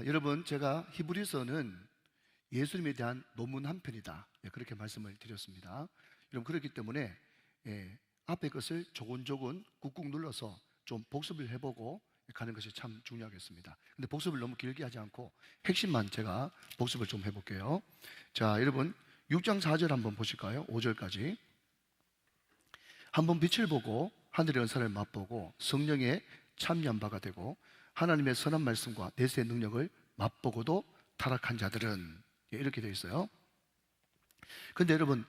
여러분, 제가 히브리서는 예수님에 대한 논문 한 편이다, 그렇게 말씀을 드렸습니다. 여러분, 그렇기 때문에 앞에 것을 조곤조곤 꾹꾹 눌러서 좀 복습을 해보고 가는 것이 참 중요하겠습니다. 근데 복습을 너무 길게 하지 않고 핵심만 제가 복습을 좀 해볼게요. 자, 여러분 6장 4절 한번 보실까요? 5절까지. 한번 빛을 보고 하늘의 은사를 맛보고 성령에 참여한 바가 되고 하나님의 선한 말씀과 내세의 능력을 맛보고도 타락한 자들은, 이렇게 되어 있어요. 근데 여러분,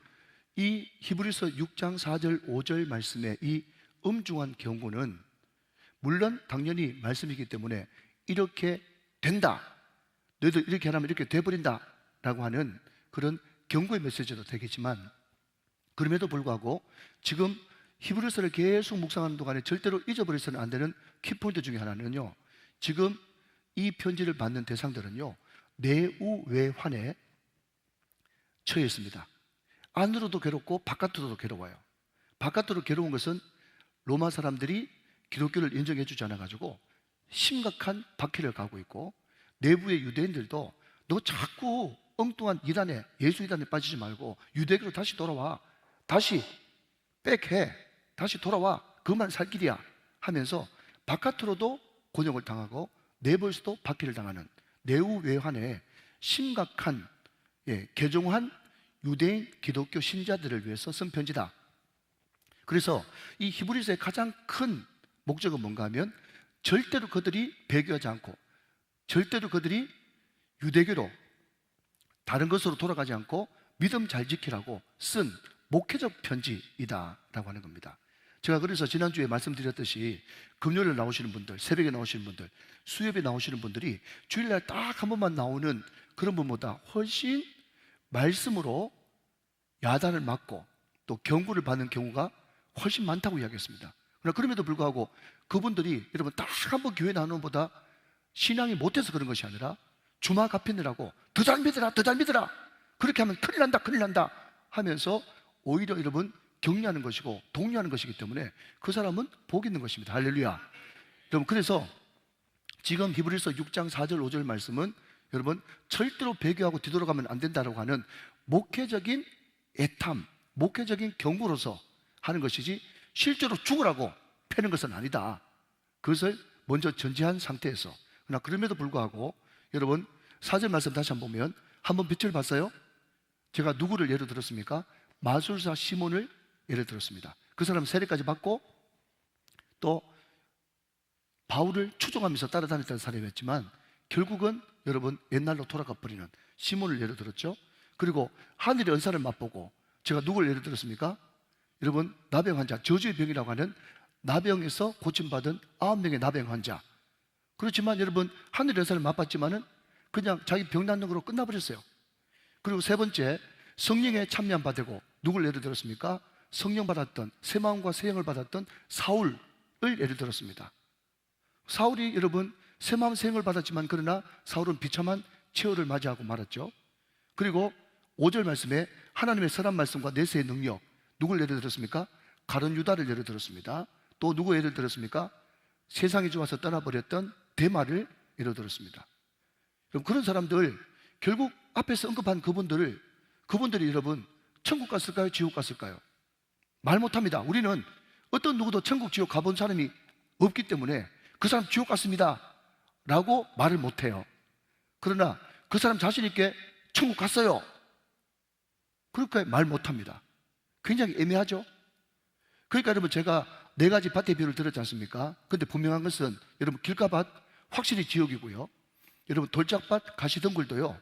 이 히브리서 6장 4절 5절 말씀의 이 엄중한 경고는 물론 당연히 말씀이기 때문에 이렇게 된다, 너희들 이렇게 하면 이렇게 돼버린다 라고 하는 그런 경고의 메시지도 되겠지만, 그럼에도 불구하고 지금 히브리서를 계속 묵상하는 동안에 절대로 잊어버려서는 안 되는 키포인트 중에 하나는요, 지금 이 편지를 받는 대상들은요 내우외환에 처해 있습니다. 안으로도 괴롭고 바깥으로도 괴로워요. 바깥으로 괴로운 것은 로마 사람들이 기독교를 인정해 주지 않아 가지고 심각한 박해를 가고 있고, 내부의 유대인들도 너 자꾸 엉뚱한 이단에, 예수 이단에 빠지지 말고 유대교로 다시 돌아와, 다시 백해, 다시 돌아와, 그만 살 길이야 하면서 바깥으로도 곤욕을 당하고 내부에서도 박해를 당하는 내우외환에 심각한 개종한 유대인 기독교 신자들을 위해서 쓴 편지다. 그래서 이 히브리서의 가장 큰 목적은 뭔가 하면, 절대로 그들이 배교하지 않고 절대로 그들이 유대교로 다른 것으로 돌아가지 않고 믿음 잘 지키라고 쓴 목회적 편지이다 라고 하는 겁니다. 제가 그래서 지난주에 말씀드렸듯이 금요일에 나오시는 분들, 새벽에 나오시는 분들, 수요일에 나오시는 분들이 주일날 딱 한 번만 나오는 그런 분보다 훨씬 말씀으로 야단을 맞고 또 경고를 받는 경우가 훨씬 많다고 이야기했습니다. 그러나 그럼에도 불구하고 그분들이 여러분 딱 한 번 교회 나오는 것보다 신앙이 못해서 그런 것이 아니라 주마 갚히느라고 더 잘 믿어라, 더 잘 믿어라, 그렇게 하면 큰일 난다, 큰일 난다 하면서 오히려 여러분 격려하는 것이고 독려하는 것이기 때문에 그 사람은 복 있는 것입니다. 할렐루야. 여러분, 그래서 지금 히브리서 6장 4절 5절 말씀은 여러분 절대로 배교하고 뒤돌아가면 안 된다고 하는 목회적인 애탐, 목회적인 경고로서 하는 것이지 실제로 죽으라고 패는 것은 아니다. 그것을 먼저 전제한 상태에서. 그러나 그럼에도 불구하고 여러분 4절 말씀 다시 한번 보면, 한번 빛을 봤어요? 제가 누구를 예로 들었습니까? 마술사 시몬을 예를 들었습니다. 그 사람은 세례까지 받고 또 바울을 추종하면서 따라다녔다는 사람이었지만 결국은 여러분 옛날로 돌아가 버리는 시몬을 예를 들었죠. 그리고 하늘의 은사를 맛보고, 제가 누구를 예를 들었습니까? 여러분 나병 환자, 저주의 병이라고 하는 나병에서 고침받은 9명의 나병 환자. 그렇지만 여러분 하늘의 은사를 맛봤지만은 그냥 자기 병 낫는 거로 끝나버렸어요. 그리고 세 번째, 성령에 참여한 바 되고, 누굴 예를 들었습니까? 성령 받았던, 새 마음과 새 영을 받았던 사울을 예를 들었습니다. 사울이 여러분 새 마음 새 영을 받았지만 그러나 사울은 비참한 최후를 맞이하고 말았죠. 그리고 5절 말씀에 하나님의 선한 말씀과 내세의 능력, 누굴 예를 들었습니까? 가룟 유다를 예를 들었습니다. 또 누구 예를 들었습니까? 세상이 좋아서 떠나버렸던 데마를 예를 들었습니다. 그럼 그런 사람들, 결국 앞에서 언급한 그분들이 여러분 천국 갔을까요? 지옥 갔을까요? 말 못합니다. 우리는 어떤 누구도 천국 지옥 가본 사람이 없기 때문에 그 사람 지옥 갔습니다 라고 말을 못해요. 그러나 그 사람 자신 있게 천국 갔어요, 그러니까 말 못합니다. 굉장히 애매하죠. 그러니까 여러분 제가 4가지 밭의 비유를 들었지 않습니까? 근데 분명한 것은 여러분 길가밭 확실히 지옥이고요, 여러분 돌짝밭 가시덩굴도요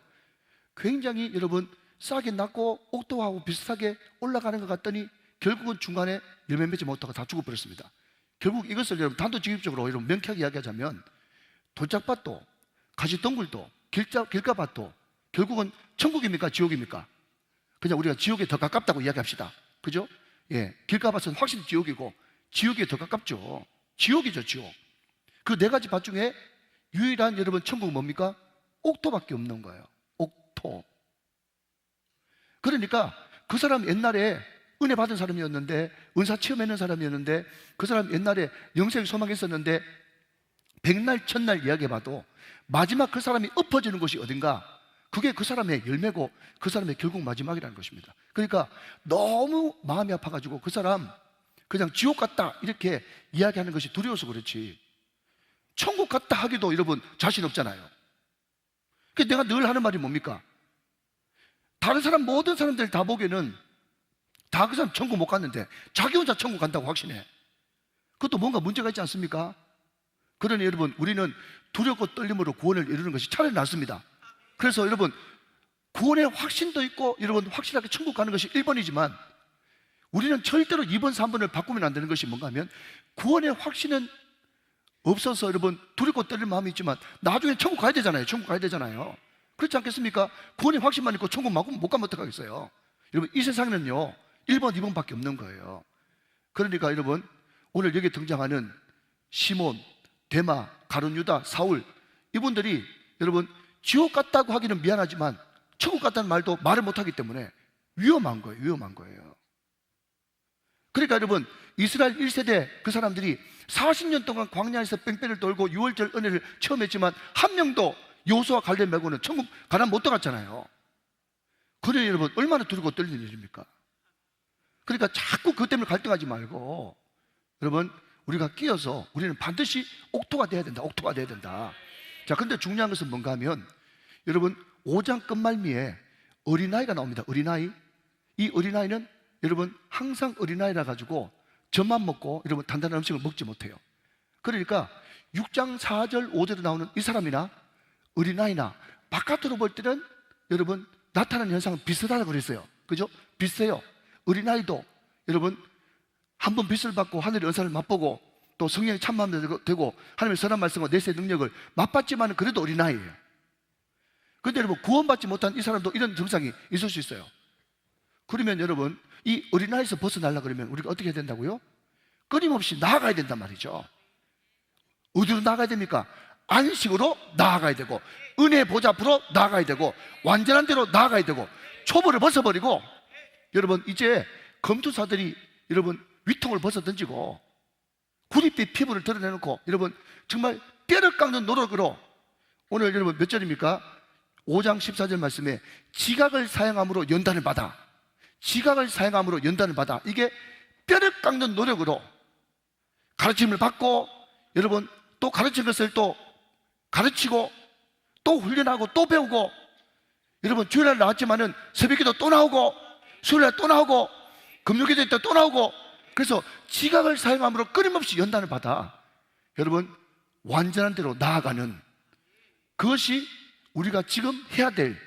굉장히 여러분 싹이 났고 옥토하고 비슷하게 올라가는 것 같더니 결국은 중간에 열매 맺지 못하고 다 죽어버렸습니다. 결국 이것을 여러분 단도직입적으로 여러분 명쾌하게 이야기하자면, 돌짝밭도 가시덩굴도 길가밭도 결국은 천국입니까? 지옥입니까? 그냥 우리가 지옥에 더 가깝다고 이야기합시다. 그죠? 길가밭은 확실히 지옥이고 지옥에 더 가깝죠. 지옥이죠, 지옥. 그 4가지 밭 중에 유일한 여러분 천국은 뭡니까? 옥토밖에 없는 거예요. 옥토. 그러니까 그 사람 옛날에 은혜 받은 사람이었는데, 은사 체험했는 사람이었는데, 그 사람 옛날에 영생 소망했었는데 백날 천날 이야기해봐도 마지막 그 사람이 엎어지는 곳이 어딘가, 그게 그 사람의 열매고 그 사람의 결국 마지막이라는 것입니다. 그러니까 너무 마음이 아파가지고 그 사람 그냥 지옥 갔다 이렇게 이야기하는 것이 두려워서 그렇지, 천국 갔다 하기도 여러분 자신 없잖아요. 그래서 내가 늘 하는 말이 뭡니까? 다른 사람, 모든 사람들 다 보기에는 다 그 사람 천국 못 갔는데 자기 혼자 천국 간다고 확신해. 그것도 뭔가 문제가 있지 않습니까? 그러니 여러분, 우리는 두렵고 떨림으로 구원을 이루는 것이 차라리 낫습니다. 그래서 여러분, 구원의 확신도 있고 여러분 확실하게 천국 가는 것이 1번이지만 우리는 절대로 2번, 3번을 바꾸면 안 되는 것이 뭔가 하면, 구원의 확신은 없어서 여러분 두렵고 떨릴 마음이 있지만 나중에 천국 가야 되잖아요. 천국 가야 되잖아요. 그렇지 않겠습니까? 구원의 확신만 있고 천국 못 가면 어떡하겠어요? 여러분, 이 세상에는요 1번, 2번밖에 없는 거예요. 그러니까 여러분, 오늘 여기 등장하는 시몬, 데마, 가룟 유다, 사울, 이분들이 여러분 지옥 갔다고 하기는 미안하지만 천국 갔다는 말도 말을 못하기 때문에 위험한 거예요. 위험한 거예요. 그러니까 여러분, 이스라엘 1세대 그 사람들이 40년 동안 광야에서 뺑뺑이를 돌고 6월절 은혜를 체험했지만 한 명도 여호수아 갈렙 말고는 천국 가난 못 들어갔잖아요. 그러니 여러분, 얼마나 두렵고 떨리는 일입니까? 그러니까 자꾸 그것 때문에 갈등하지 말고 여러분, 우리가 끼어서 우리는 반드시 옥토가 돼야 된다. 옥토가 돼야 된다. 자, 근데 중요한 것은 뭔가 하면 여러분, 5장 끝말미에 어린아이가 나옵니다. 어린아이. 이 어린아이는 여러분 항상 어린아이라 가지고 젖만 먹고 여러분 단단한 음식을 먹지 못해요. 그러니까 6장 4절 5절에 나오는 이 사람이나 어린아이나 바깥으로 볼 때는 여러분 나타나는 현상은 비슷하다고 그랬어요. 그죠? 비슷해요. 어린아이도 여러분 한번 빛을 받고 하늘의 은사를 맛보고 또 성령의 참마음이 되고 하나님의 선한 말씀과 내세의 능력을 맛봤지만 그래도 어린아이예요. 그런데 여러분, 구원받지 못한 이 사람도 이런 증상이 있을 수 있어요. 그러면 여러분, 이 어린아이에서 벗어나려고 그러면 우리가 어떻게 해야 된다고요? 끊임없이 나아가야 된단 말이죠. 어디로 나아가야 됩니까? 안식으로 나아가야 되고, 은혜 보좌 앞으로 나아가야 되고, 완전한 대로 나아가야 되고, 초보를 벗어버리고, 여러분 이제 검투사들이 여러분 위통을 벗어 던지고 구릿빛 피부를 드러내놓고 여러분 정말 뼈를 깎는 노력으로, 오늘 여러분 몇 절입니까? 5장 14절 말씀에 지각을 사용함으로 연단을 받아, 지각을 사용함으로 연단을 받아, 이게 뼈를 깎는 노력으로 가르침을 받고 여러분 또 가르친 것을 또 가르치고 또 훈련하고 또 배우고, 여러분 주일날 나왔지만은 새벽기도 또 나오고 수요일날 또 나오고 금요기도 때 또 나오고, 그래서 지각을 사용함으로 끊임없이 연단을 받아 여러분 완전한 대로 나아가는, 그것이 우리가 지금 해야 될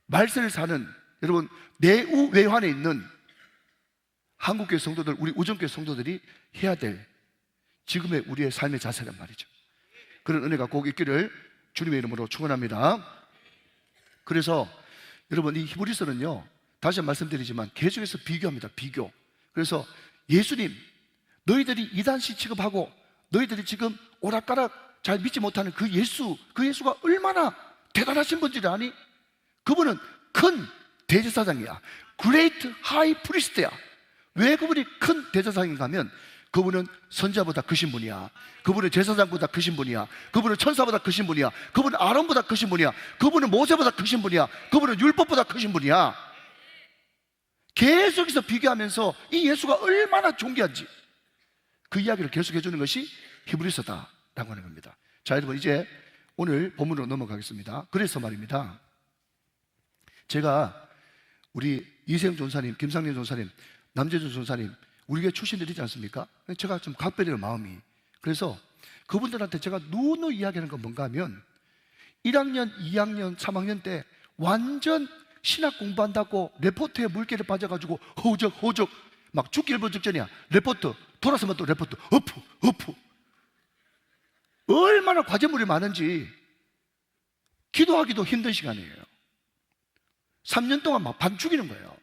말세를 사는 여러분 내우외환에 있는 한국교회 성도들, 우리 우정교회 성도들이 해야 될 지금의 우리의 삶의 자세란 말이죠. 그런 은혜가 꼭 있기를 주님의 이름으로 축원합니다. 그래서 여러분 이 히브리서는요, 다시 말씀드리지만 계속해서 비교합니다. 비교. 그래서 예수님, 너희들이 이단시 취급하고 너희들이 지금 오락가락 잘 믿지 못하는 그 예수가 얼마나 대단하신 분인지 아니? 그분은 큰 대제사장이야. Great High Priest야. 왜 그분이 큰 대제사장인가 하면 그분은 선자보다 크신 분이야. 그분은 제사장보다 크신 분이야. 그분은 천사보다 크신 분이야. 그분은 아론보다 크신 분이야. 그분은 모세보다 크신 분이야. 그분은 율법보다 크신 분이야. 계속해서 비교하면서 이 예수가 얼마나 존귀한지 그 이야기를 계속해 주는 것이 히브리서다라고 하는 겁니다. 자, 여러분 이제 오늘 본문으로 넘어가겠습니다. 그래서 말입니다, 제가 우리 이세영 전사님, 김상림 전사님, 남재준 전사님 우리 교회 출신들이지 않습니까? 제가 좀 각별해요, 마음이. 그래서 그분들한테 제가 누누이 이야기하는 건 뭔가 하면 1학년, 2학년, 3학년 때 완전 신학 공부한다고 레포트에 물결에 빠져가지고 허우적 막 죽기 일보 직전이야. 레포트 돌아서면 또 레포트 어프 얼마나 과제물이 많은지 기도하기도 힘든 시간이에요. 3년 동안 막 반 죽이는 거예요.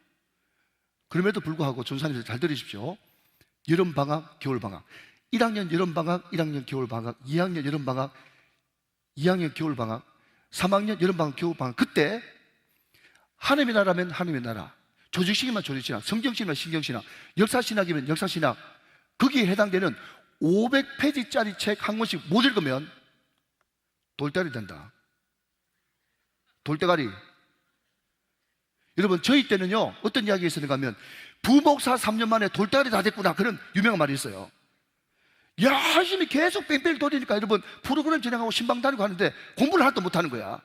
그럼에도 불구하고 전사님들 잘 들으십시오. 여름방학, 겨울방학, 1학년 여름방학, 1학년 겨울방학, 2학년 여름방학, 2학년 겨울방학, 3학년 여름방학, 겨울방학, 그때 하나님의 나라면 하나님의 나라, 조직신이면 조직신학, 성경신이면 신경신학, 역사신학이면 역사신학, 거기에 해당되는 500페이지짜리 책 한 권씩 못 읽으면 돌대가리 된다. 돌대가리. 여러분, 저희 때는요, 어떤 이야기가 있었는가 하면, 부목사 3년 만에 돌대가리 다 됐구나. 그런 유명한 말이 있어요. 열심히 계속 뺑뺑 돌리니까 여러분, 프로그램 진행하고 신방 다니고 하는데 공부를 하나도 못하는 거야.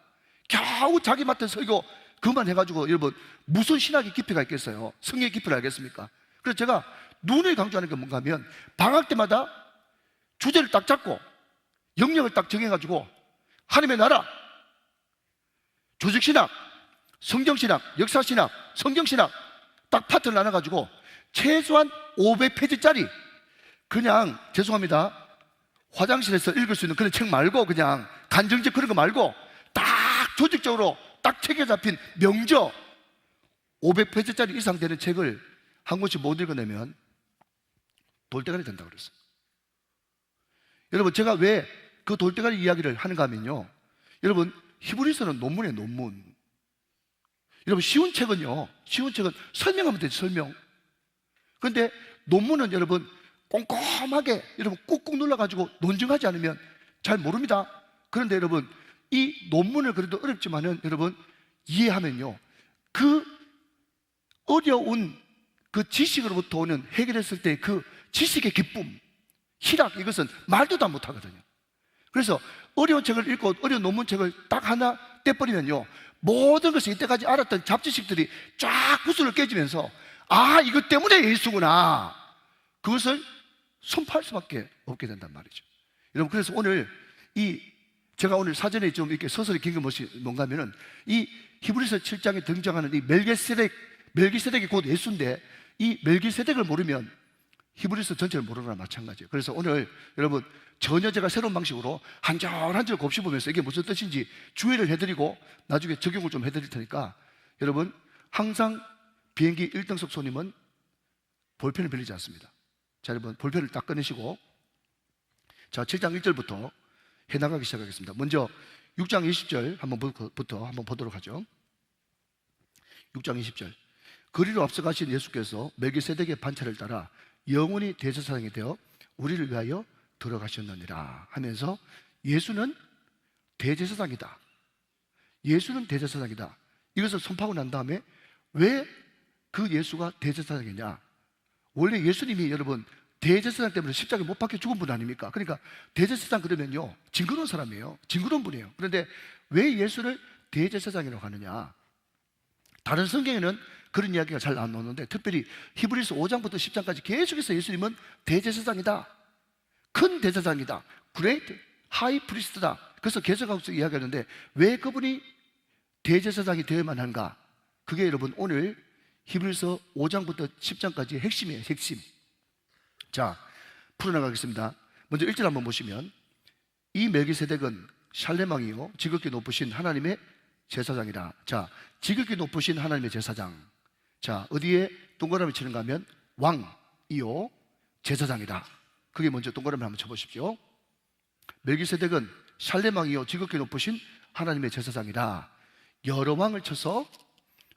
겨우 자기 맡은 설교 그만 해가지고 여러분, 무슨 신학의 깊이가 있겠어요? 성의 깊이를 알겠습니까? 그래서 제가 눈을 강조하는 게 뭔가 하면, 방학 때마다 주제를 딱 잡고 영역을 딱 정해가지고 하나님의 나라, 조직신학, 성경신학, 역사신학, 성경신학 딱 파트를 나눠가지고 최소한 500페이지짜리, 그냥 죄송합니다, 화장실에서 읽을 수 있는 그런 책 말고, 그냥 간정집 그런 거 말고 딱 조직적으로 딱 책에 잡힌 명저 500페이지짜리 이상 되는 책을 한 권씩 못 읽어내면 돌대가리 된다고 그랬어요. 여러분, 제가 왜 그 돌대가리 이야기를 하는가 하면요, 여러분, 히브리서는 논문이에요, 논문. 여러분, 쉬운 책은 설명하면 되죠, 설명. 그런데 논문은 여러분, 꼼꼼하게 여러분 꾹꾹 눌러가지고 논증하지 않으면 잘 모릅니다. 그런데 여러분, 이 논문을 그래도 어렵지만은 여러분 이해하면요, 그 어려운 그 지식으로부터 오는, 해결했을 때 그 지식의 기쁨, 희락, 이것은 말도 다 못하거든요. 그래서 어려운 책을 읽고 어려운 논문책을 딱 하나 떼버리면요, 모든 것을 이때까지 알았던 잡지식들이 쫙 구슬을 깨지면서, 아, 이것 때문에 예수구나, 그것을 선포할 수밖에 없게 된단 말이죠. 여러분, 그래서 오늘 제가 오늘 사전에 좀 이렇게 서서히 긴긴 것이 뭔가 하면은, 이 히브리서 7장에 등장하는 이 멜기세덱이 곧 예수인데, 이 멜기세덱을 모르면 히브리서 전체를 모르는 거나 마찬가지예요. 그래서 오늘 여러분, 전혀 제가 새로운 방식으로 한 절 한 절 곱씹으면서 이게 무슨 뜻인지 주의를 해드리고 나중에 적용을 좀 해드릴 테니까, 여러분, 항상 비행기 1등석 손님은 볼펜을 빌리지 않습니다. 자, 여러분, 볼펜을 딱 꺼내시고, 자, 7장 1절부터 해나가기 시작하겠습니다. 먼저 6장 20절 부터 한번 보도록 하죠. 6장 20절. 그리로 앞서가신 예수께서 멜기세덱의 반차를 따라 영원히 대제사장이 되어 우리를 위하여 들어가셨느니라 하면서, 예수는 대제사장이다, 예수는 대제사장이다, 이것을 선포하고 난 다음에 왜 그 예수가 대제사장이냐? 원래 예수님이 여러분 대제사장 때문에 십자가에 못 박혀 죽은 분 아닙니까? 그러니까 대제사장 그러면요, 징그러운 사람이에요. 징그러운 분이에요. 그런데 왜 예수를 대제사장이라고 하느냐? 다른 성경에는 그런 이야기가 잘 안 나오는데, 특별히 히브리서 5장부터 10장까지 계속해서 예수님은 대제사장이다, 큰 대제사장이다, Great High Priest다. 그래서 계속하면서 이야기하는데, 왜 그분이 대제사장이 되어야만 한가? 그게 여러분 오늘 히브리서 5장부터 10장까지의 핵심이에요, 핵심. 자, 풀어나가겠습니다. 먼저 1절 한번 보시면, 이 멜기세덱은 샬렘 왕이요 지극히 높으신 하나님의 제사장이라. 자, 지극히 높으신 하나님의 제사장. 자, 어디에 동그라미 치는가 하면 왕이요 제사장이다. 그게 먼저 동그라미 한번 쳐보십시오. 멜기세덱은 샬렘 왕이요 지극히 높으신 하나님의 제사장이라. 여러 왕을 쳐서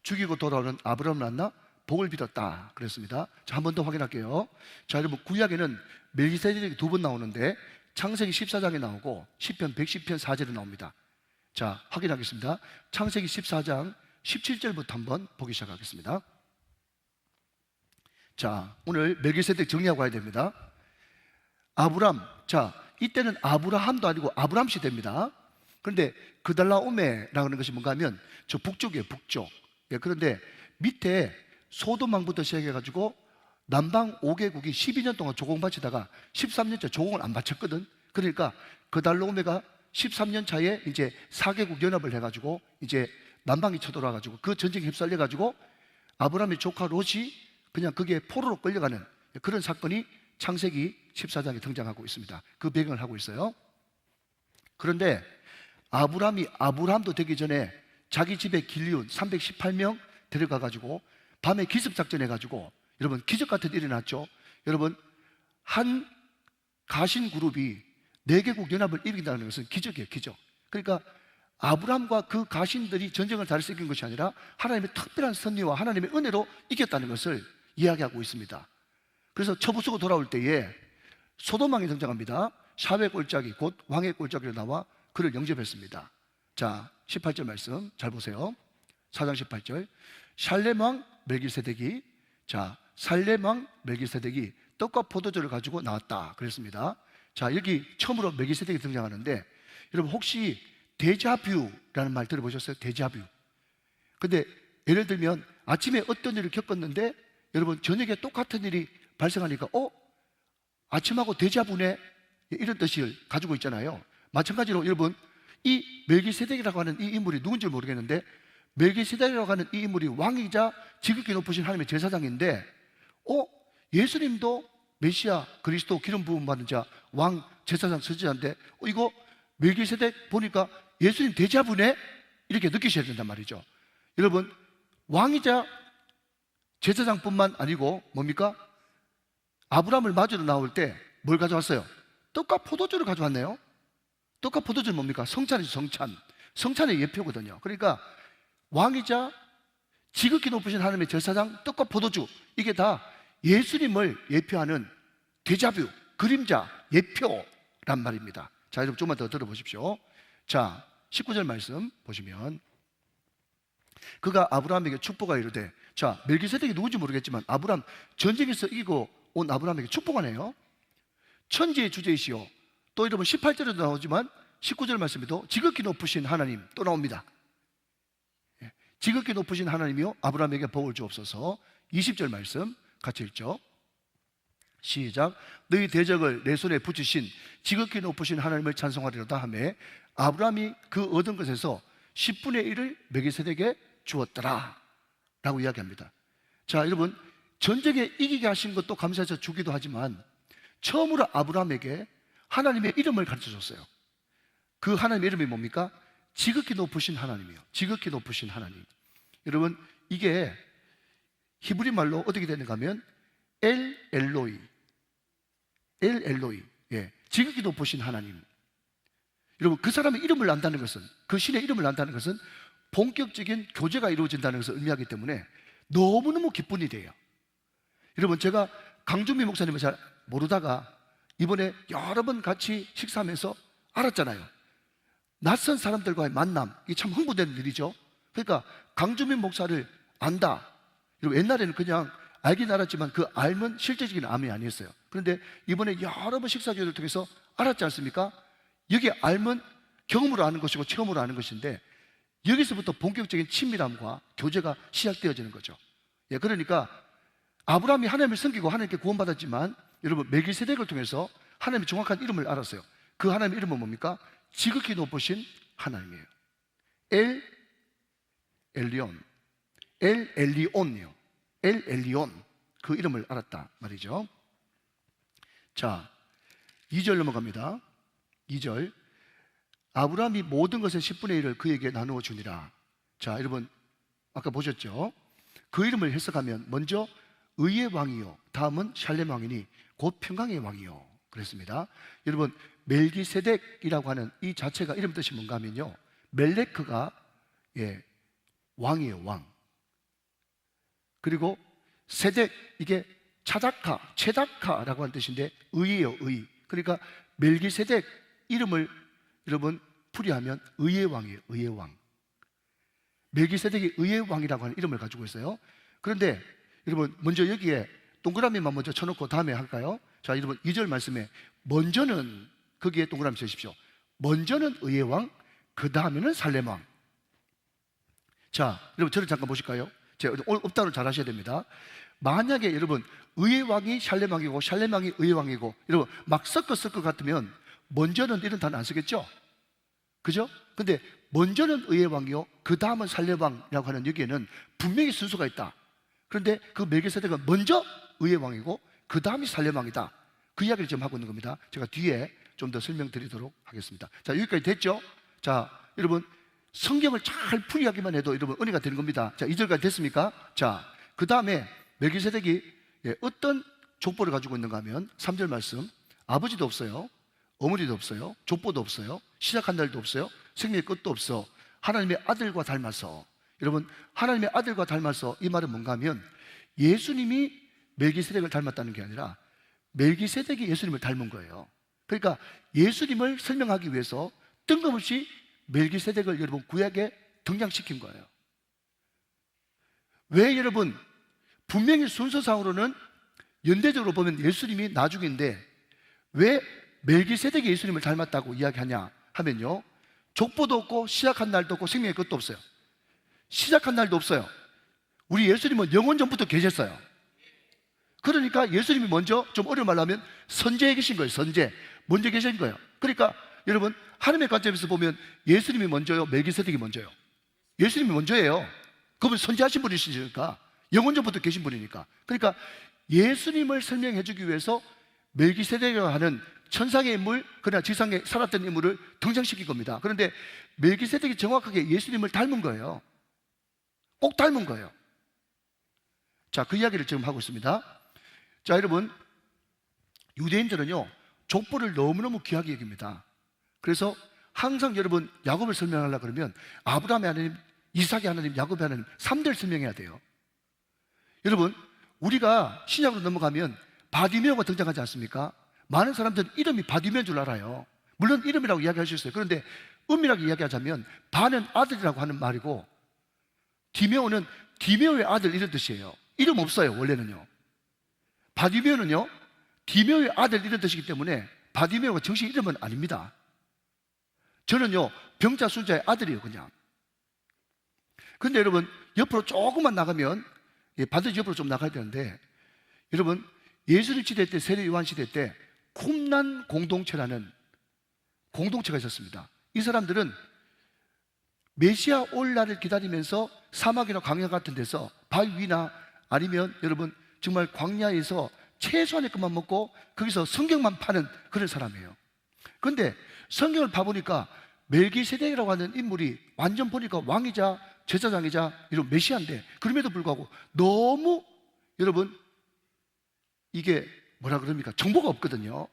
죽이고 돌아오는 아브라함을 만나 복을 빌었다 그랬습니다. 자, 한 번 더 확인할게요. 자, 여러분, 구약에는 멜기세덱이 두 번 나오는데 창세기 14장에 나오고 시편 110편 4절에 나옵니다. 자, 확인하겠습니다. 창세기 14장 17절부터 한번 보기 시작하겠습니다. 자, 오늘 멜기세덱 정리하고 가야 됩니다. 아브람, 자, 이때는 아브라함도 아니고 아브람 시대입니다. 그런데 그달라오메라는 것이 뭔가 하면 저 북쪽이에요, 북쪽. 예, 그런데 밑에 소돔왕부터 시작해가지고 남방 5개국이 12년 동안 조공 바치다가 13년째 조공을 안 바쳤거든. 그러니까 그달라오메가 13년 차에 이제 4개국 연합을 해가지고 이제 남방이 쳐들어와가지고 그 전쟁에 휩쓸려가지고 아브라함의 조카 롯이 그냥 그게 포로로 끌려가는 그런 사건이 창세기 14장에 등장하고 있습니다. 그 배경을 하고 있어요. 그런데 아브라함도 되기 전에 자기 집에 길리온 318명 데려가가지고 밤에 기습작전해가지고, 여러분, 기적 같은 일이 났죠. 여러분, 한 가신 그룹이 4개국 연합을 이긴다는 것은 기적이에요, 기적. 그러니까 아브라함과 그 가신들이 전쟁을 잘해서 이긴 것이 아니라 하나님의 특별한 섭리와 하나님의 은혜로 이겼다는 것을 이야기하고 있습니다. 그래서 처부수고 돌아올 때에 소돔왕이 등장합니다. 샤웨 꼴짝이 곧 왕의 꼴짝이로 나와 그를 영접했습니다. 자, 18절 말씀 잘 보세요. 4장 18절. 살렘 왕 멜기세덱이, 자, 살렘 왕 멜기세덱이 떡과 포도주를 가지고 나왔다 그랬습니다. 자, 여기 처음으로 멜기세덱이 등장하는데, 여러분 혹시 데자뷰라는 말 들어보셨어요? 데자뷰. 근데 예를 들면 아침에 어떤 일을 겪었는데 여러분 저녁에 똑같은 일이 발생하니까 아침하고 데자뷰네, 이런 뜻을 가지고 있잖아요. 마찬가지로 여러분 이 멜기세덱이라고 하는 이 인물이 누군지 모르겠는데, 멜기세덱이라고 하는 이 인물이 왕이자 지극히 높으신 하나님의 제사장인데, 예수님도 메시아 그리스도 기름 부음 받은 자 왕 제사장 선지자인데 이거 멜기세덱 보니까 예수님 데자뷰네, 이렇게 느끼셔야 된단 말이죠. 여러분 왕이자 제사장뿐만 아니고 뭡니까? 아브라함을 맞으러 나올 때 뭘 가져왔어요? 떡과 포도주를 가져왔네요. 떡과 포도주는 뭡니까? 성찬이죠. 성찬. 성찬의 예표거든요. 그러니까 왕이자 지극히 높으신 하나님의 제사장, 떡과 포도주, 이게 다 예수님을 예표하는 데자뷰, 그림자, 예표란 말입니다. 자, 여러분 조금만 더 들어보십시오. 자, 19절 말씀 보시면, 그가 아브라함에게 축복하 이르되, 자, 멜기세덱이 누군지 모르겠지만 아브라함, 전쟁에서 이기고 온 아브라함에게 축복하네요. 천지의 주제이시오. 또 여러분 18절에도 나오지만 19절 말씀에도 지극히 높으신 하나님 또 나옵니다. 지극히 높으신 하나님이요 아브라함에게 복을 주옵소서. 20절 말씀 같이 읽죠. 시작. 너희 대적을 내 손에 붙이신 지극히 높으신 하나님을 찬송하리로다 하며 아브라함이 그 얻은 것에서 10분의 1을 멜기세덱에게 주었더라 라고 이야기합니다. 자, 여러분 전쟁에 이기게 하신 것도 감사해서 주기도 하지만 처음으로 아브라함에게 하나님의 이름을 가르쳐줬어요. 그 하나님의 이름이 뭡니까? 지극히 높으신 하나님이요. 지극히 높으신 하나님. 여러분 이게 히브리 말로 어떻게 되는가 하면 엘 엘로이, 엘 엘로이, 지극히 높으신 하나님. 여러분 그 사람의 이름을 안다는 것은, 그 신의 이름을 안다는 것은 본격적인 교제가 이루어진다는 것을 의미하기 때문에 너무너무 기쁜 일이에요. 여러분 제가 강준미 목사님을 잘 모르다가 이번에 여러 번 같이 식사하면서 알았잖아요. 낯선 사람들과의 만남, 이게 참 흥분되는 일이죠. 그러니까 강준민 목사를 안다. 여러분 옛날에는 그냥 알긴 알았지만 그 알면 실제적인 암이 아니었어요. 그런데 이번에 여러 번 식사교회를 통해서 알았지 않습니까? 여기 알면 경험으로 아는 것이고 체험으로 아는 것인데, 여기서부터 본격적인 친밀함과 교제가 시작되어지는 거죠. 그러니까 아브라함이 하나님을 섬기고 하나님께 구원받았지만 여러분 멜기세덱을 통해서 하나님의 정확한 이름을 알았어요. 그 하나님의 이름은 뭡니까? 지극히 높으신 하나님이에요. 엘 엘리온, 엘 엘리온이요. 엘 엘리온, 그 이름을 알았다 말이죠. 자, 2절 넘어갑니다. 2절. 아브라함이 모든 것의 10분의 1을 그에게 나누어 주니라. 자, 여러분 아까 보셨죠? 그 이름을 해석하면 먼저 의의 왕이요, 다음은 샬렘 왕이니 곧 평강의 왕이요 그랬습니다. 여러분 멜기세덱이라고 하는 이 자체가 이름 뜻이 뭔가 하면요, 멜레크가 왕이에요. 왕. 그리고 세덱, 이게 차다카, 체다카라고 하는 뜻인데 의예요. 의. 그러니까 멜기세덱 이름을 여러분 풀이하면 의의 왕이에요. 의의 왕. 멜기세덱이 의의 왕이라고 하는 이름을 가지고 있어요. 그런데 여러분 먼저 여기에 동그라미만 먼저 쳐놓고 다음에 할까요? 자, 여러분 2절 말씀에 먼저는, 거기에 동그라미 쳐주십시오. 먼저는 의의 왕, 그 다음에는 살렘 왕. 자, 여러분 저를 잠깐 보실까요? 제가 업다운을 잘 하셔야 됩니다. 만약에 여러분 의의 왕이 샬렘 왕이고 샬렘 왕이 의의 왕이고 여러분 막 섞을 것 같으면 먼저는 이런 단어 안 쓰겠죠? 그죠? 근데 먼저는 의의 왕이요, 그 다음은 살렘 왕이라고 하는 여기에는 분명히 순서가 있다. 그런데 그 멜기세덱은 먼저 의의 왕이고 그 다음이 살렘 왕이다. 그 이야기를 지금 하고 있는 겁니다. 제가 뒤에 좀 더 설명드리도록 하겠습니다. 자, 여기까지 됐죠? 자, 여러분 성경을 잘 풀이하기만 해도 여러분 은혜가 되는 겁니다. 자, 2절까지 됐습니까? 자, 그 다음에 멜기세덱이 어떤 족보를 가지고 있는가 하면 3절 말씀, 아버지도 없어요, 어머니도 없어요, 족보도 없어요, 시작한 날도 없어요, 생명의 끝도 없어, 하나님의 아들과 닮아서. 여러분 하나님의 아들과 닮아서, 이 말은 뭔가 하면 예수님이 멜기세덱을 닮았다는 게 아니라 멜기세덱이 예수님을 닮은 거예요. 그러니까 예수님을 설명하기 위해서 뜬금없이 멜기세덱을 여러분 구약에 등장시킨 거예요. 왜 여러분? 분명히 순서상으로는 연대적으로 보면 예수님이 나중인데 왜 멜기세덱이 예수님을 닮았다고 이야기하냐 하면요, 족보도 없고 시작한 날도 없고 생명의 끝도 없어요. 시작한 날도 없어요. 우리 예수님은 영원 전부터 계셨어요. 그러니까 예수님이 먼저, 좀 어려운 말로 하면 선제에 계신 거예요. 선제, 먼저 계신 거예요. 그러니까 여러분, 하나님의 관점에서 보면 예수님이 먼저요, 멜기세덱이 먼저요? 예수님이 먼저예요. 그분 선지하신 분이시니까, 영원 전부터 계신 분이니까. 그러니까 예수님을 설명해 주기 위해서 멜기세덱이라고 하는 천상의 인물, 그러나 지상에 살았던 인물을 등장시킨 겁니다. 그런데 멜기세덱이 정확하게 예수님을 닮은 거예요. 꼭 닮은 거예요. 자, 그 이야기를 지금 하고 있습니다. 자, 여러분, 유대인들은요, 족보를 너무너무 귀하게 여깁니다. 그래서 항상 여러분, 야곱을 설명하려고 그러면 아브라함의 하나님, 이삭의 하나님, 야곱의 하나님 3대를 설명해야 돼요. 여러분, 우리가 신약으로 넘어가면 바디메오가 등장하지 않습니까? 많은 사람들은 이름이 바디메오인 줄 알아요. 물론 이름이라고 이야기할 수 있어요. 그런데 엄밀하게 이야기하자면 바는 아들이라고 하는 말이고, 디메오는 디메오의 아들 이런 뜻이에요. 이름 없어요, 원래는요. 바디메오는요, 디메오의 아들 이런 뜻이기 때문에 바디메오가 정식 이름은 아닙니다. 저는요, 병자 순자의 아들이에요, 그냥. 근데 여러분, 옆으로 조금만 나가면, 반드시 옆으로 좀 나가야 되는데, 여러분, 예수님 시대 때, 세례 요한 시대 때 쿰난 공동체라는 공동체가 있었습니다. 이 사람들은 메시아 올 날을 기다리면서 사막이나 광야 같은 데서 바위 위나 아니면 여러분 정말 광야에서 최소한의 것만 먹고 거기서 성경만 파는 그런 사람이에요. 그런데 성경을 봐보니까 멜기세덱이라고 하는 인물이 완전 보니까 왕이자 제사장이자 이런 메시아인데, 그럼에도 불구하고 너무 여러분 이게 뭐라 그럽니까? 정보가 없거든요.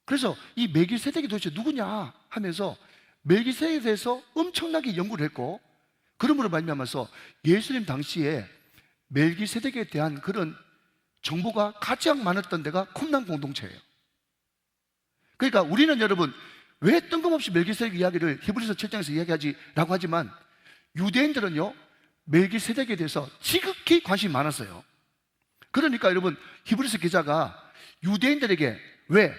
그래서 이 멜기세덱이 도대체 누구냐 하면서 멜기세덱에 대해서 엄청나게 연구를 했고, 그러므로 말미암아서 예수님 당시에 멜기세덱에 대한 그런 정보가 가장 많았던 데가 쿰난 공동체예요. 그러니까 우리는 여러분, 왜 뜬금없이 멜기세덱 이야기를 히브리서 7장에서 이야기하지라고 하지만, 유대인들은요, 멜기세덱에 대해서 지극히 관심이 많았어요. 그러니까 여러분, 히브리서 기자가 유대인들에게, 왜?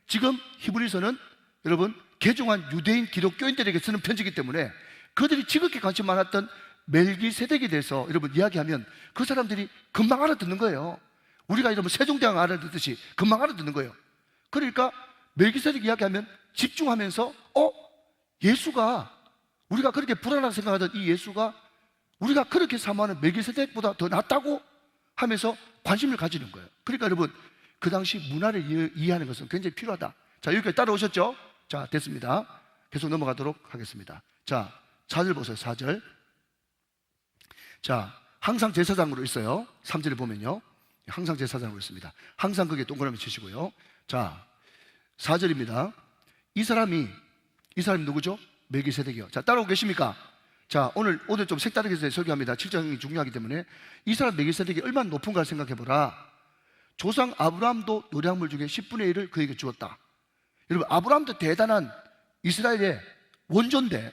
지금 히브리서는 여러분 개종한 유대인 기독교인들에게 쓰는 편지이기 때문에 그들이 지극히 관심 많았던 멜기세덱에 대해서 여러분 이야기하면 그 사람들이 금방 알아듣는 거예요. 우리가 여러분 세종대왕 알아듣듯이 금방 알아듣는 거예요. 그러니까 멜기세덱 이야기하면 집중하면서 예수가, 우리가 그렇게 불안하게 생각하던 이 예수가 우리가 그렇게 사모하는 멜기세덱보다 더 낫다고 하면서 관심을 가지는 거예요. 그러니까 여러분, 그 당시 문화를 이해하는 것은 굉장히 필요하다. 자, 여기까지 따라오셨죠? 자, 됐습니다. 계속 넘어가도록 하겠습니다. 자, 4절 보세요. 4절. 자, 항상 제사장으로 있어요. 3절에 보면요, 항상 제사장으로 있습니다. 항상 그게 동그라미 치시고요. 자, 4절입니다. 이 사람이 누구죠? 멜기세덱이요. 자, 따라오고 계십니까? 자, 오늘 좀 색다르게 설교합니다. 7장이 중요하기 때문에. 이 사람 멜기세덱이 얼마나 높은가 생각해 보라. 조상 아브라함도 노량물 중에 10분의 1을 그에게 주었다. 여러분, 아브라함도 대단한 이스라엘의 원조인데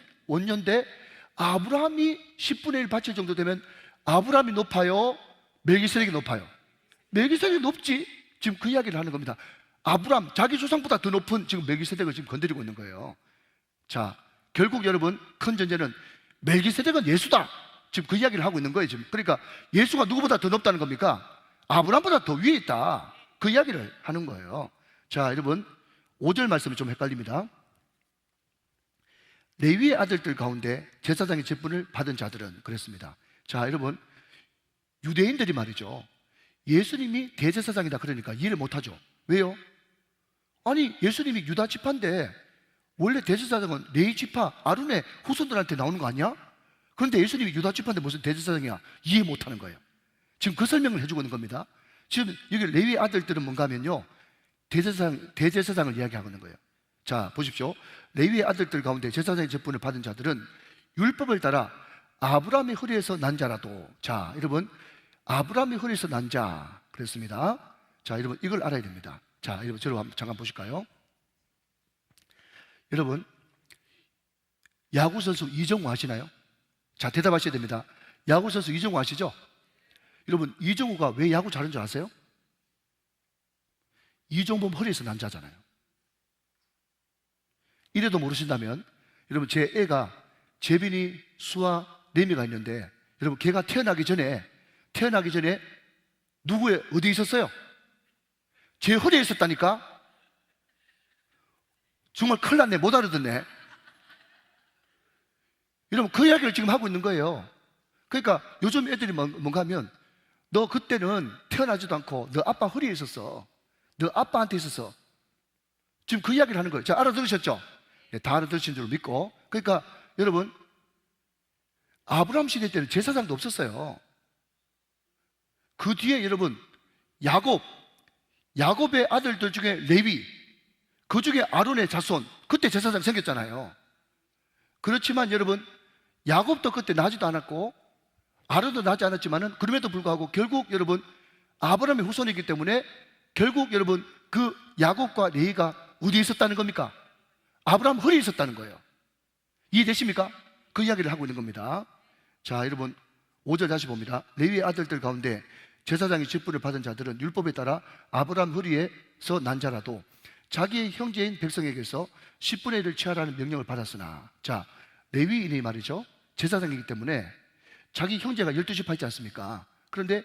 아브라함이 10분의 1 바칠 정도 되면 아브라함이 높아요? 멜기세덱이 높아요? 멜기세덱이 높지. 지금 그 이야기를 하는 겁니다. 아브라함, 자기 조상보다 더 높은 지금 멜기세덱을 지금 건드리고 있는 거예요. 자, 결국 여러분, 큰 전제는 멜기세덱은 예수다. 지금 그 이야기를 하고 있는 거예요, 지금. 그러니까 예수가 누구보다 더 높다는 겁니까? 아브라함보다 더 위에 있다. 그 이야기를 하는 거예요. 자, 여러분, 5절 말씀이 좀 헷갈립니다. 레위의 아들들 가운데 제사장의 직분을 받은 자들은 그랬습니다. 자, 여러분, 유대인들이 말이죠, 예수님이 대제사장이다 그러니까 이해를 못하죠. 왜요? 아니, 예수님이 유다 지파인데 원래 대제사장은 레위 지파 아론의 후손들한테 나오는 거 아니야? 그런데 예수님이 유다 지파인데 무슨 대제사장이야? 이해 못하는 거예요. 지금 그 설명을 해주고 있는 겁니다. 지금 여기 레위 아들들은 뭔가 하면요, 대제사장을 이야기하고 있는 거예요. 자, 보십시오. 레위의 아들들 가운데 제사장의 직분을 받은 자들은 율법을 따라 아브라함의 허리에서 난 자라도. 자, 여러분, 아브라함의 허리에서 난 자 그랬습니다. 자, 여러분, 이걸 알아야 됩니다. 자, 여러분, 저를 잠깐 보실까요? 여러분, 야구 선수 이정우 아시나요? 자, 대답하셔야 됩니다. 야구 선수 이정우 아시죠? 여러분, 이정우가 왜 야구 잘하는 줄 아세요? 이종범 허리에서 난자잖아요. 이래도 모르신다면, 여러분, 제 애가 재빈이, 수아, 레미가 있는데, 여러분, 걔가 태어나기 전에 누구의 어디 있었어요? 제 허리에 있었다니까? 정말 큰일 났네. 못 알아듣네. 여러분, 그 이야기를 지금 하고 있는 거예요. 그러니까 요즘 애들이 뭔가 하면, 너 그때는 태어나지도 않고 너 아빠 허리에 있었어. 너 아빠한테 있었어. 지금 그 이야기를 하는 거예요. 자, 알아들으셨죠? 네, 다 알아들으신 줄 믿고. 그러니까 여러분, 아브라함 시대 때는 제사장도 없었어요. 그 뒤에 여러분, 야곱의 아들들 중에 레위, 그 중에 아론의 자손, 그때 제사장 생겼잖아요. 그렇지만 여러분, 야곱도 그때 나지도 않았고 아론도 나지 않았지만은 그럼에도 불구하고 결국 여러분, 아브라함의 후손이기 때문에 결국 여러분, 그 야곱과 레위가 어디에 있었다는 겁니까? 아브라함 허리에 있었다는 거예요. 이해되십니까? 그 이야기를 하고 있는 겁니다. 자, 여러분, 5절 다시 봅니다. 레위의 아들들 가운데 제사장의 직분을 받은 자들은 율법에 따라 아브라함 허리에서 난 자라도 자기의 형제인 백성에게서 10분의 1을 취하라는 명령을 받았으나, 자, 레위인이 말이죠, 제사장이기 때문에 자기 형제가 12지파 있지 않습니까? 그런데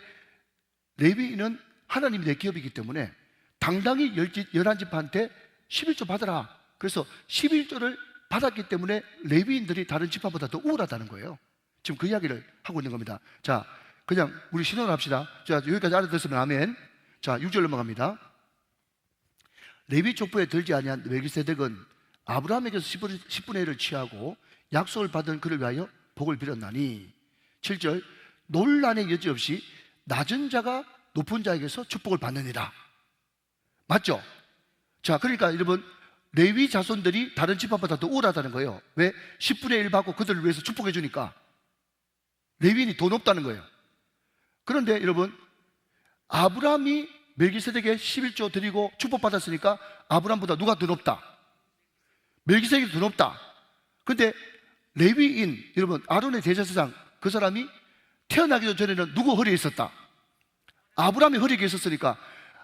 레위인은 하나님이 내 기업이기 때문에 당당히 11지파한테 11조 받아라. 그래서 11조를 받았기 때문에 레위인들이 다른 지파보다 더 우월하다는 거예요. 지금 그 이야기를 하고 있는 겁니다. 자, 그냥 우리 신원을 합시다. 자, 여기까지 알아들었으면 아멘. 자, 6절 넘어갑니다. 레위 족보에 들지 아니한 멜기세덱은 아브라함에게서 10분의 1을 취하고 약속을 받은 그를 위하여 복을 빌었나니, 7절, 논란의 여지 없이 낮은 자가 높은 자에게서 축복을 받느니라. 맞죠? 자, 그러니까 여러분, 레위 자손들이 다른 지파보다 더 우월하다는 거예요. 왜? 10분의 1 받고 그들을 위해서 축복해 주니까. 레위인이 더 높다는 거예요. 그런데 여러분, 아브라함이 멜기세덱에 11조 드리고 축복받았으니까 아브라함보다 누가 더 높다? 멜기세덱이 더 높다. 근데 레위인, 여러분, 아론의 대제사장, 그 사람이 태어나기도 전에는 누구 허리에 있었다? 아브라함이 허리에 있었으니까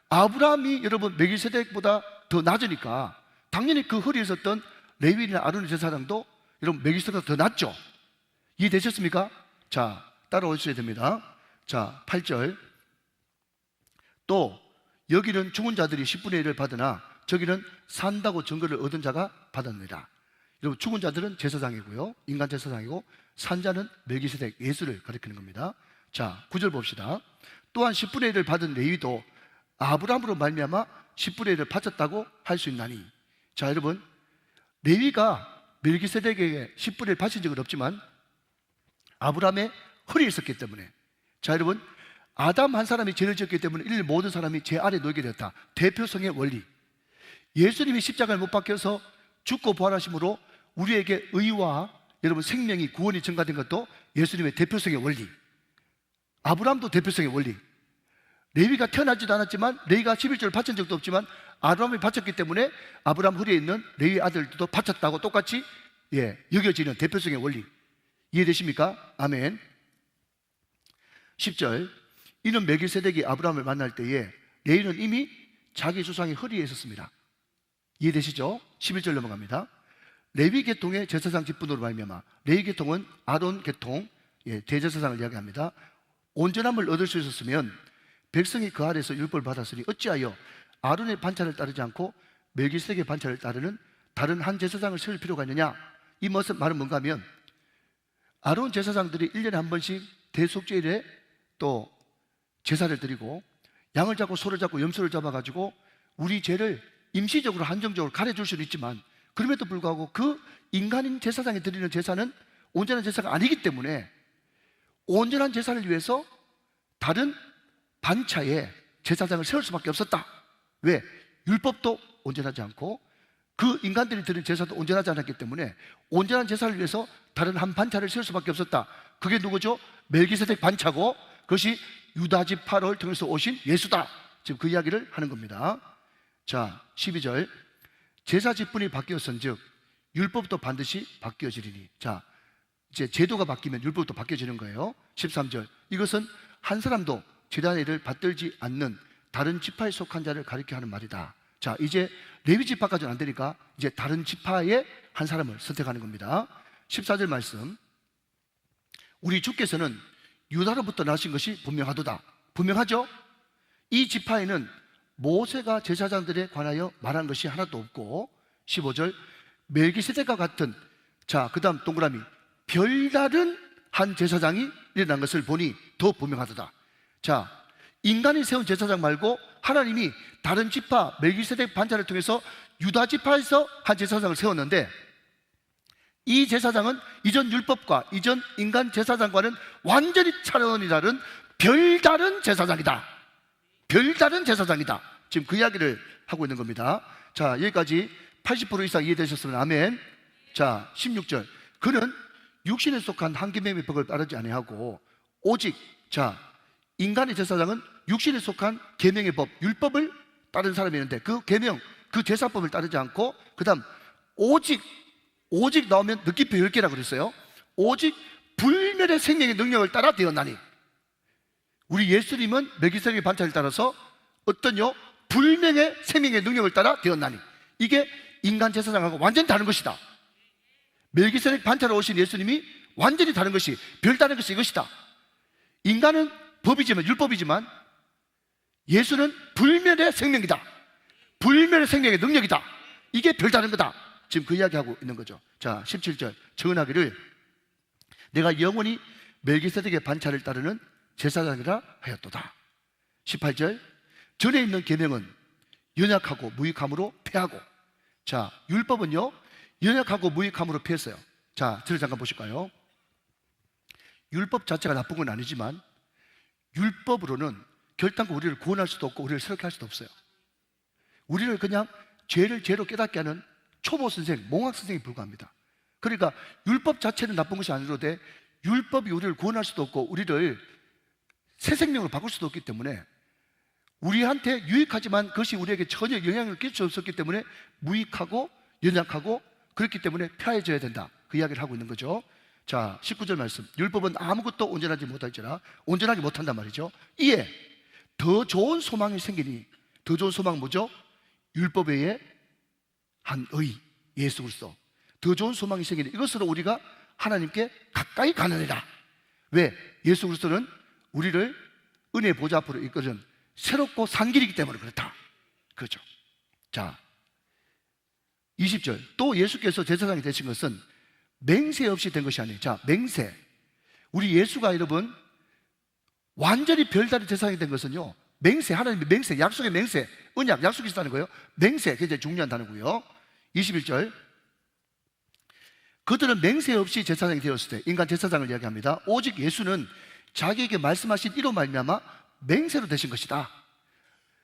아브라함이 여러분 멜기세덱보다 더 낮으니까 당연히 그 허리에 있었던 레위인이나 아론의 제사장도 여러분 멜기세덱보다 더 낮죠? 이해되셨습니까? 자, 따라오셔야 됩니다. 자, 8절, 또 여기는 죽은 자들이 10분의 1을 받으나 저기는 산다고 증거를 얻은 자가 받았느니라. 여러분, 죽은 자들은 제사장이고요, 인간 제사장이고, 산자는 멜기세덱 예수를 가리키는 겁니다. 자, 9절 봅시다. 또한 10분의 1을 받은 레위도 아브라함으로 말미암아 10분의 1을 바쳤다고 할 수 있나니. 자, 여러분, 레위가 멜기세덱에게 10분의 1 바친 적은 없지만 아브라함의 허리에 있었기 때문에, 자, 여러분, 아담 한 사람이 죄를 지었기 때문에 이 모든 사람이 죄 아래 놓이게 되었다. 대표성의 원리. 예수님이 십자가를 못 박혀서 죽고 부활하심으로 우리에게 의와 여러분 생명이, 구원이 증가된 것도 예수님의 대표성의 원리. 아브라함도 대표성의 원리. 레위가 태어나지도 않았지만, 레위가 11조를 바친 적도 없지만 아브라함이 바쳤기 때문에 아브라함 허리에 있는 레위 아들들도 바쳤다고 똑같이 여겨지는 대표성의 원리. 이해되십니까? 아멘. 10절, 이는 멜기세덱이 아브라함을 만날 때에 레위는 이미 자기 조상의 허리에 있었습니다. 이해되시죠? 11절 넘어갑니다. 레위 계통의 제사장 직분으로 말미암아, 레위 계통은 아론 계통, 대제사장을 이야기합니다. 온전함을 얻을 수 있었으면 백성이 그 아래에서 율법을 받았으니 어찌하여 아론의 반차를 따르지 않고 멜기세덱의 반차를 따르는 다른 한 제사장을 세울 필요가 있느냐? 이 말은 뭔가 하면, 아론 제사장들이 1년에 한 번씩 대속죄일에 또 제사를 드리고 양을 잡고 소를 잡고 염소를 잡아가지고 우리 죄를 임시적으로 한정적으로 가려줄 수는 있지만, 그럼에도 불구하고 그 인간인 제사장이 드리는 제사는 온전한 제사가 아니기 때문에 온전한 제사를 위해서 다른 반차에 제사장을 세울 수밖에 없었다. 왜? 율법도 온전하지 않고 그 인간들이 드리는 제사도 온전하지 않았기 때문에 온전한 제사를 위해서 다른 한 반차를 세울 수밖에 없었다. 그게 누구죠? 멜기세덱 반차고, 그것이 유다 지파를 통해서 오신 예수다. 지금 그 이야기를 하는 겁니다. 자, 12절, 제사 직분이 바뀌었은즉 율법도 반드시 바뀌어지리니. 자, 이제 제도가 바뀌면 율법도 바뀌어지는 거예요. 13절, 이것은 한 사람도 제단의 일을 받들지 않는 다른 지파에 속한 자를 가리켜 하는 말이다. 자, 이제 레위 지파까지는 안 되니까 이제 다른 지파의 한 사람을 선택하는 겁니다. 14절 말씀, 우리 주께서는 유다로부터 나신 것이 분명하도다. 분명하죠? 이 지파에는 모세가 제사장들에 관하여 말한 것이 하나도 없고, 15절, 멜기세덱과 같은, 자, 그 다음 동그라미, 별다른 한 제사장이 일어난 것을 보니 더 분명하도다. 자, 인간이 세운 제사장 말고 하나님이 다른 지파 멜기세덱 반차를 통해서 유다 지파에서 한 제사장을 세웠는데, 이 제사장은 이전 율법과 이전 인간 제사장과는 완전히 차원이 다른 별다른 제사장이다. 별다른 제사장이다. 지금 그 이야기를 하고 있는 겁니다. 자, 여기까지 80% 이상 이해되셨으면 아멘. 자, 16절, 그는 육신에 속한 한 계명의 법을 따르지 아니하고 오직, 자, 인간의 제사장은 육신에 속한 계명의 법, 율법을 따른 사람이 있는데 그 계명, 그 제사법을 따르지 않고, 그 다음 오직 나오면 느낌표 10개라고 그랬어요. 오직 불멸의 생명의 능력을 따라 되었나니. 우리 예수님은 멜기세덱의 반차를 따라서 어떤요? 불명의 생명의 능력을 따라 되었나니. 이게 인간 제사장하고 완전히 다른 것이다. 멜기세덱 반차로 오신 예수님이 완전히 다른 것이, 별다른 것이 이것이다. 인간은 법이지만, 율법이지만 예수는 불멸의 생명이다. 불멸의 생명의 능력이다. 이게 별다른 거다. 지금 그 이야기하고 있는 거죠. 자, 17절, 정언하기를 내가 영원히 멜기세덱의 반차를 따르는 제사장이라 하였도다. 18절, 전에 있는 계명은 연약하고 무익함으로 폐하고. 자, 율법은요 연약하고 무익함으로 폐했어요. 자, 저를 잠깐 보실까요? 율법 자체가 나쁜 건 아니지만 율법으로는 결단코 우리를 구원할 수도 없고 우리를 새롭게 할 수도 없어요. 우리를 그냥 죄를 죄로 깨닫게 하는 초보 선생, 몽학 선생에 불과합니다. 그러니까 율법 자체는 나쁜 것이 아니로되 율법이 우리를 구원할 수도 없고 우리를 새 생명으로 바꿀 수도 없기 때문에, 우리한테 유익하지만 그것이 우리에게 전혀 영향을 끼칠 수 없었기 때문에 무익하고 연약하고, 그렇기 때문에 폐해져야 된다. 그 이야기를 하고 있는 거죠. 자, 19절 말씀, 율법은 아무것도 온전하지 못할지라, 온전하게 못한단 말이죠. 이에 더 좋은 소망이 생기니, 더 좋은 소망은 뭐죠? 율법 외에 한 의, 예수 그리스도. 더 좋은 소망이 생기니 이것으로 우리가 하나님께 가까이 가느니라. 왜? 예수 그리스도는 우리를 은혜 보좌 앞으로 이끄는 새롭고 산 길이기 때문에 그렇다. 그렇죠. 자, 20절, 또 예수께서 제사장이 되신 것은 맹세 없이 된 것이 아니에요. 자, 맹세. 우리 예수가 여러분 완전히 별다른 제사장이 된 것은요, 맹세, 하나님의 맹세, 약속의 맹세, 언약, 약속이 있다는 거예요. 맹세, 굉장히 중요한 단어고요. 21절, 그들은 맹세 없이 제사장이 되었을 때, 인간 제사장을 이야기합니다. 오직 예수는 자기에게 말씀하신 이로 말미암아 맹세로 되신 것이다.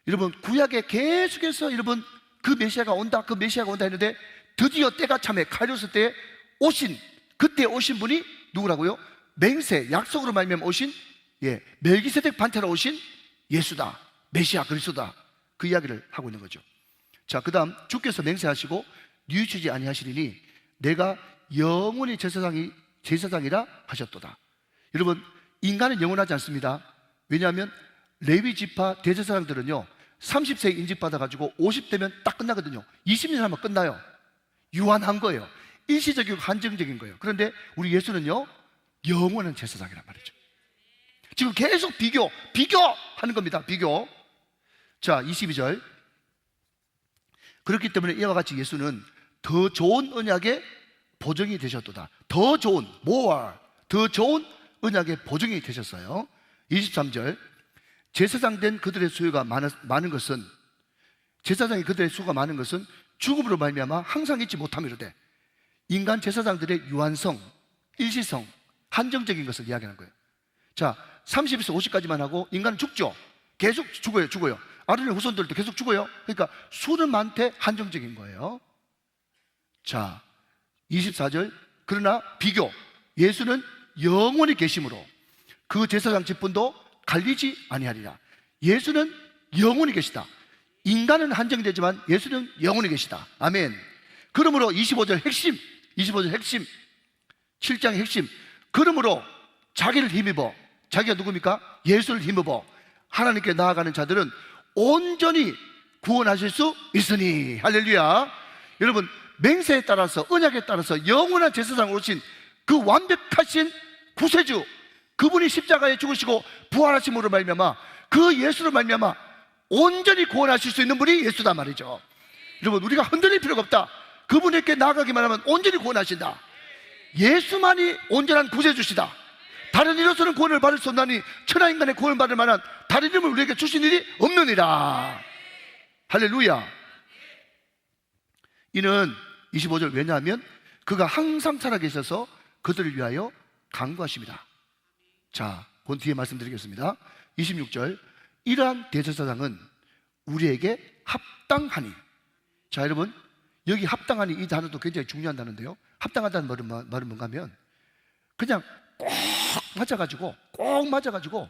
여러분, 구약에 계속해서 여러분 그 메시아가 온다, 그 메시아가 온다 했는데 드디어 때가 참에 가이로스 때에 오신, 그때 오신 분이 누구라고요? 맹세, 약속으로 말미암아 오신, 예, 멜기세덱 반차로 오신 예수다. 메시아 그리스도다. 그 이야기를 하고 있는 거죠. 자, 그 다음, 주께서 맹세하시고 뉘우치지 아니하시리니 내가 영원히 제사장이라 하셨도다. 여러분, 인간은 영원하지 않습니다. 왜냐하면 레위 지파 대제사장들은요 30세 인직받아가지고 50되면 딱 끝나거든요. 20년 하면 끝나요. 유한한 거예요. 일시적이고 한정적인 거예요. 그런데 우리 예수는요 영원한 제사장이란 말이죠. 지금 계속 비교하는 겁니다. 비교. 자, 22절, 그렇기 때문에 이와 같이 예수는 더 좋은 언약의 보증이 되셨도다. 더 좋은, more, 더 좋은 언약의 보증이 되셨어요. 23절, 제사장 된 그들의 수요가 많은 것은, 제사장이 그들의 수가 많은 것은 죽음으로 말미암아 항상 잊지 못함이로되, 인간 제사장들의 유한성, 일시성, 한정적인 것을 이야기하는 거예요. 자, 30에서 50까지만 하고 인간은 죽죠. 계속 죽어요. 아론의 후손들도 계속 죽어요. 그러니까 수는 많되 한정적인 거예요. 자, 24절, 그러나 비교, 예수는 영원히 계심으로 그 제사장 직분도 갈리지 아니하리라. 예수는 영원히 계시다. 인간은 한정되지만 예수는 영원히 계시다. 아멘. 그러므로 25절 핵심, 25절 핵심, 7장의 핵심. 그러므로 자기를 힘입어, 자기가 누굽니까? 예수를 힘입어 하나님께 나아가는 자들은 온전히 구원하실 수 있으니. 할렐루야. 여러분, 맹세에 따라서, 언약에 따라서 영원한 제사장으로 오신 그 완벽하신 구세주, 그분이 십자가에 죽으시고 부활하심으로 말미암아, 그 예수로 말미암아 온전히 구원하실 수 있는 분이 예수다 말이죠. 여러분, 우리가 흔들릴 필요가 없다. 그분에게 나아가기만 하면 온전히 구원하신다. 예수만이 온전한 구세주시다. 다른 이로서는 구원을 받을 수 없나니 천하인간의 구원을 받을 만한 다른 이름을 우리에게 주신 일이 없느니라. 할렐루야. 이는 25절, 왜냐하면 그가 항상 살아계셔서 그들을 위하여 간구하십니다. 자, 그 뒤에 말씀드리겠습니다. 26절, 이러한 대제사장은 우리에게 합당하니. 자, 여러분, 여기 합당하니 이 단어도 굉장히 중요한 단어인데요, 합당하다는 말은 뭔가 하면 그냥 꼭 맞아가지고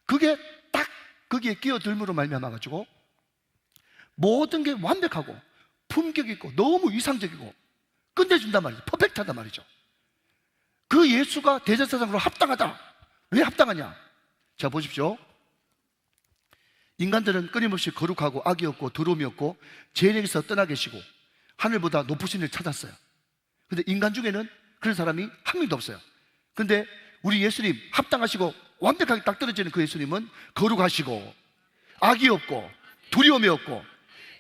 그게 딱 거기에 끼어들므로 말미암아가지고 모든 게 완벽하고 품격 있고 너무 이상적이고 끝내준단 말이죠. 퍼펙트하단 말이죠. 그 예수가 대제사장으로 합당하다. 왜 합당하냐? 자, 보십시오. 인간들은 끊임없이 거룩하고 악이 없고 더러움이 없고 죄인에게서 떠나 계시고 하늘보다 높으신 이를 찾았어요. 근데 인간 중에는 그런 사람이 한 명도 없어요. 근데 우리 예수님, 합당하시고 완벽하게 딱 떨어지는 그 예수님은 거룩하시고 악이 없고 두려움이 없고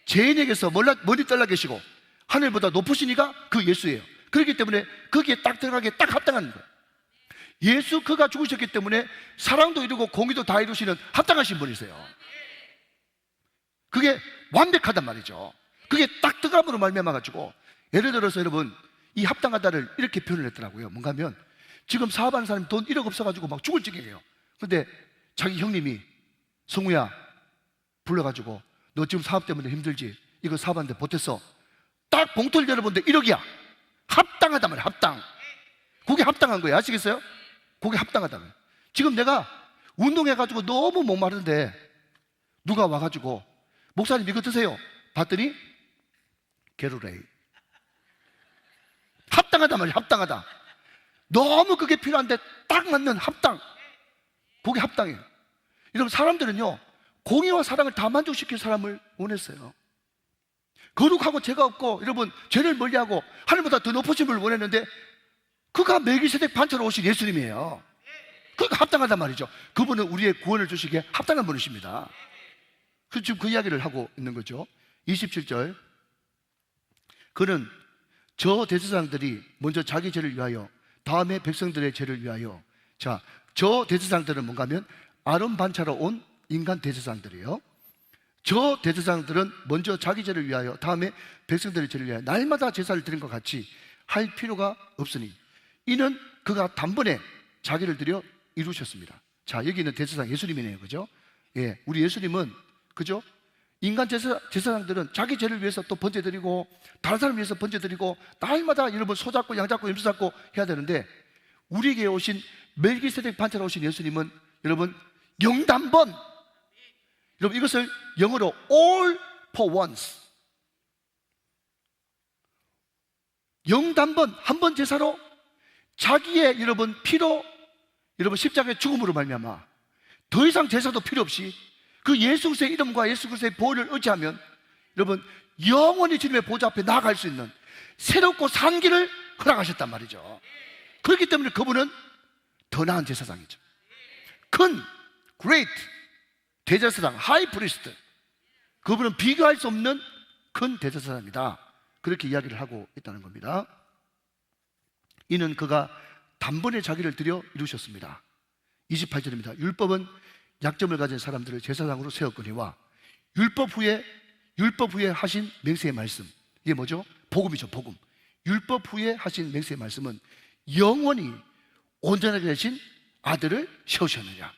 죄인에게서 멀리 떨라 계시고 하늘보다 높으신 이가 그 예수예요. 그렇기 때문에 거기에 딱 들어가기에 딱 합당한 거예요. 예수, 그가 죽으셨기 때문에 사랑도 이루고 공의도 다 이루시는 합당하신 분이세요. 그게 완벽하단 말이죠. 그게 딱 들어감으로 말미암아가지고, 예를 들어서 여러분, 이 합당하다를 이렇게 표현을 했더라고요. 뭔가 하면 지금 사업하는 사람이 돈 1억 없어가지고 막 죽을 지경이에요. 근데 자기 형님이 성우야 불러가지고 너 지금 사업 때문에 힘들지? 이거 사업하는데 못했어. 딱 봉투를 열어보는데 1억이야. 합당하단 말이야. 합당. 그게 합당한 거예요. 아시겠어요? 그게 합당하단 말이에요. 지금 내가 운동해가지고 너무 목마른데 누가 와가지고 목사님 이거 드세요. 봤더니 게르레이. 합당하단 말이야. 합당하다. 너무 그게 필요한데 딱 맞는 합당. 그게 합당이에요. 여러분, 사람들은요 공의와 사랑을 다 만족시킬 사람을 원했어요. 거룩하고 죄가 없고 여러분 죄를 멀리하고 하늘보다 더 높으신 분을 원했는데 그가 멜기세덱 반차로 오신 예수님이에요. 그러니까 합당하단 말이죠. 그분은 우리의 구원을 주시기에 합당한 분이십니다. 지금 그 이야기를 하고 있는 거죠. 27절, 그는 저 대제사장들이 먼저 자기 죄를 위하여 다음에 백성들의 죄를 위하여. 자, 저 대제사장들은 뭔가 하면 아론 반차로 온 인간 대제사장들이에요. 저 대제사장들은 먼저 자기 죄를 위하여 다음에 백성들의 죄를 위하여 날마다 제사를 드린 것 같이 할 필요가 없으니 이는 그가 단번에 자기를 들여 이루셨습니다. 자, 여기 있는 대제사장 예수님이네요. 그죠? 예, 우리 예수님은, 그죠? 인간 제사장들은 자기 죄를 위해서 또 번제드리고 다른 사람을 위해서 번제드리고 날마다 여러분 소 잡고 양 잡고 염소 잡고 해야 되는데, 우리에게 오신 멜기세덱 반차로 오신 예수님은 여러분 영단번. 여러분, 이것을 영어로 all for once, 영단번, 한 번 제사로 자기의 여러분 피로, 여러분 십자가의 죽음으로 말미암아 더 이상 제사도 필요 없이 그 예수 그리스도의 이름과 예수 그리스도의 보혈을 의지하면 여러분 영원히 주님의 보좌 앞에 나아갈 수 있는 새롭고 산 길을 허락하셨단 말이죠. 그렇기 때문에 그분은 더 나은 제사장이죠. 큰 great 대제사장, 하이 프리스트, 그분은 비교할 수 없는 큰 대제사장이다. 그렇게 이야기를 하고 있다는 겁니다. 이는 그가 단번에 자기를 들여 이루셨습니다. 28절입니다. 율법은 약점을 가진 사람들을 제사장으로 세웠거니와 율법 후에 하신 맹세의 말씀, 이게 뭐죠? 복음이죠. 복음. 율법 후에 하신 맹세의 말씀은 영원히 온전하게 되신 아들을 세우셨느냐.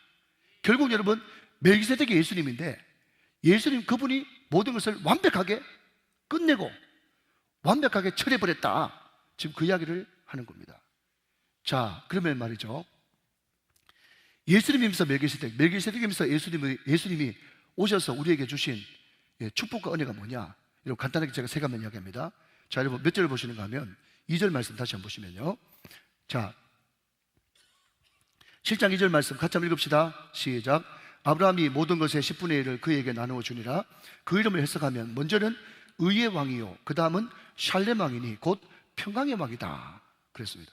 결국 여러분 멜기세덱이 예수님인데 예수님, 그분이 모든 것을 완벽하게 끝내고 완벽하게 처리해버렸다. 지금 그 이야기를 하는 겁니다. 자, 그러면 말이죠, 예수님이면서 멜기세덱이면서 예수님이 오셔서 우리에게 주신 축복과 은혜가 뭐냐? 여러분 간단하게 제가 세 가지 이야기합니다. 자, 여러분 몇 절을 보시는가 하면 2절 말씀 다시 한번 보시면요. 자, 7장 2절 말씀 같이 한번 읽읍시다. 시작. 아브라함이 모든 것의 10분의 1을 그에게 나누어 주니라. 그 이름을 해석하면 먼저는 의의 왕이요, 그 다음은 샬렘 왕이니 곧 평강의 왕이다 그랬습니다.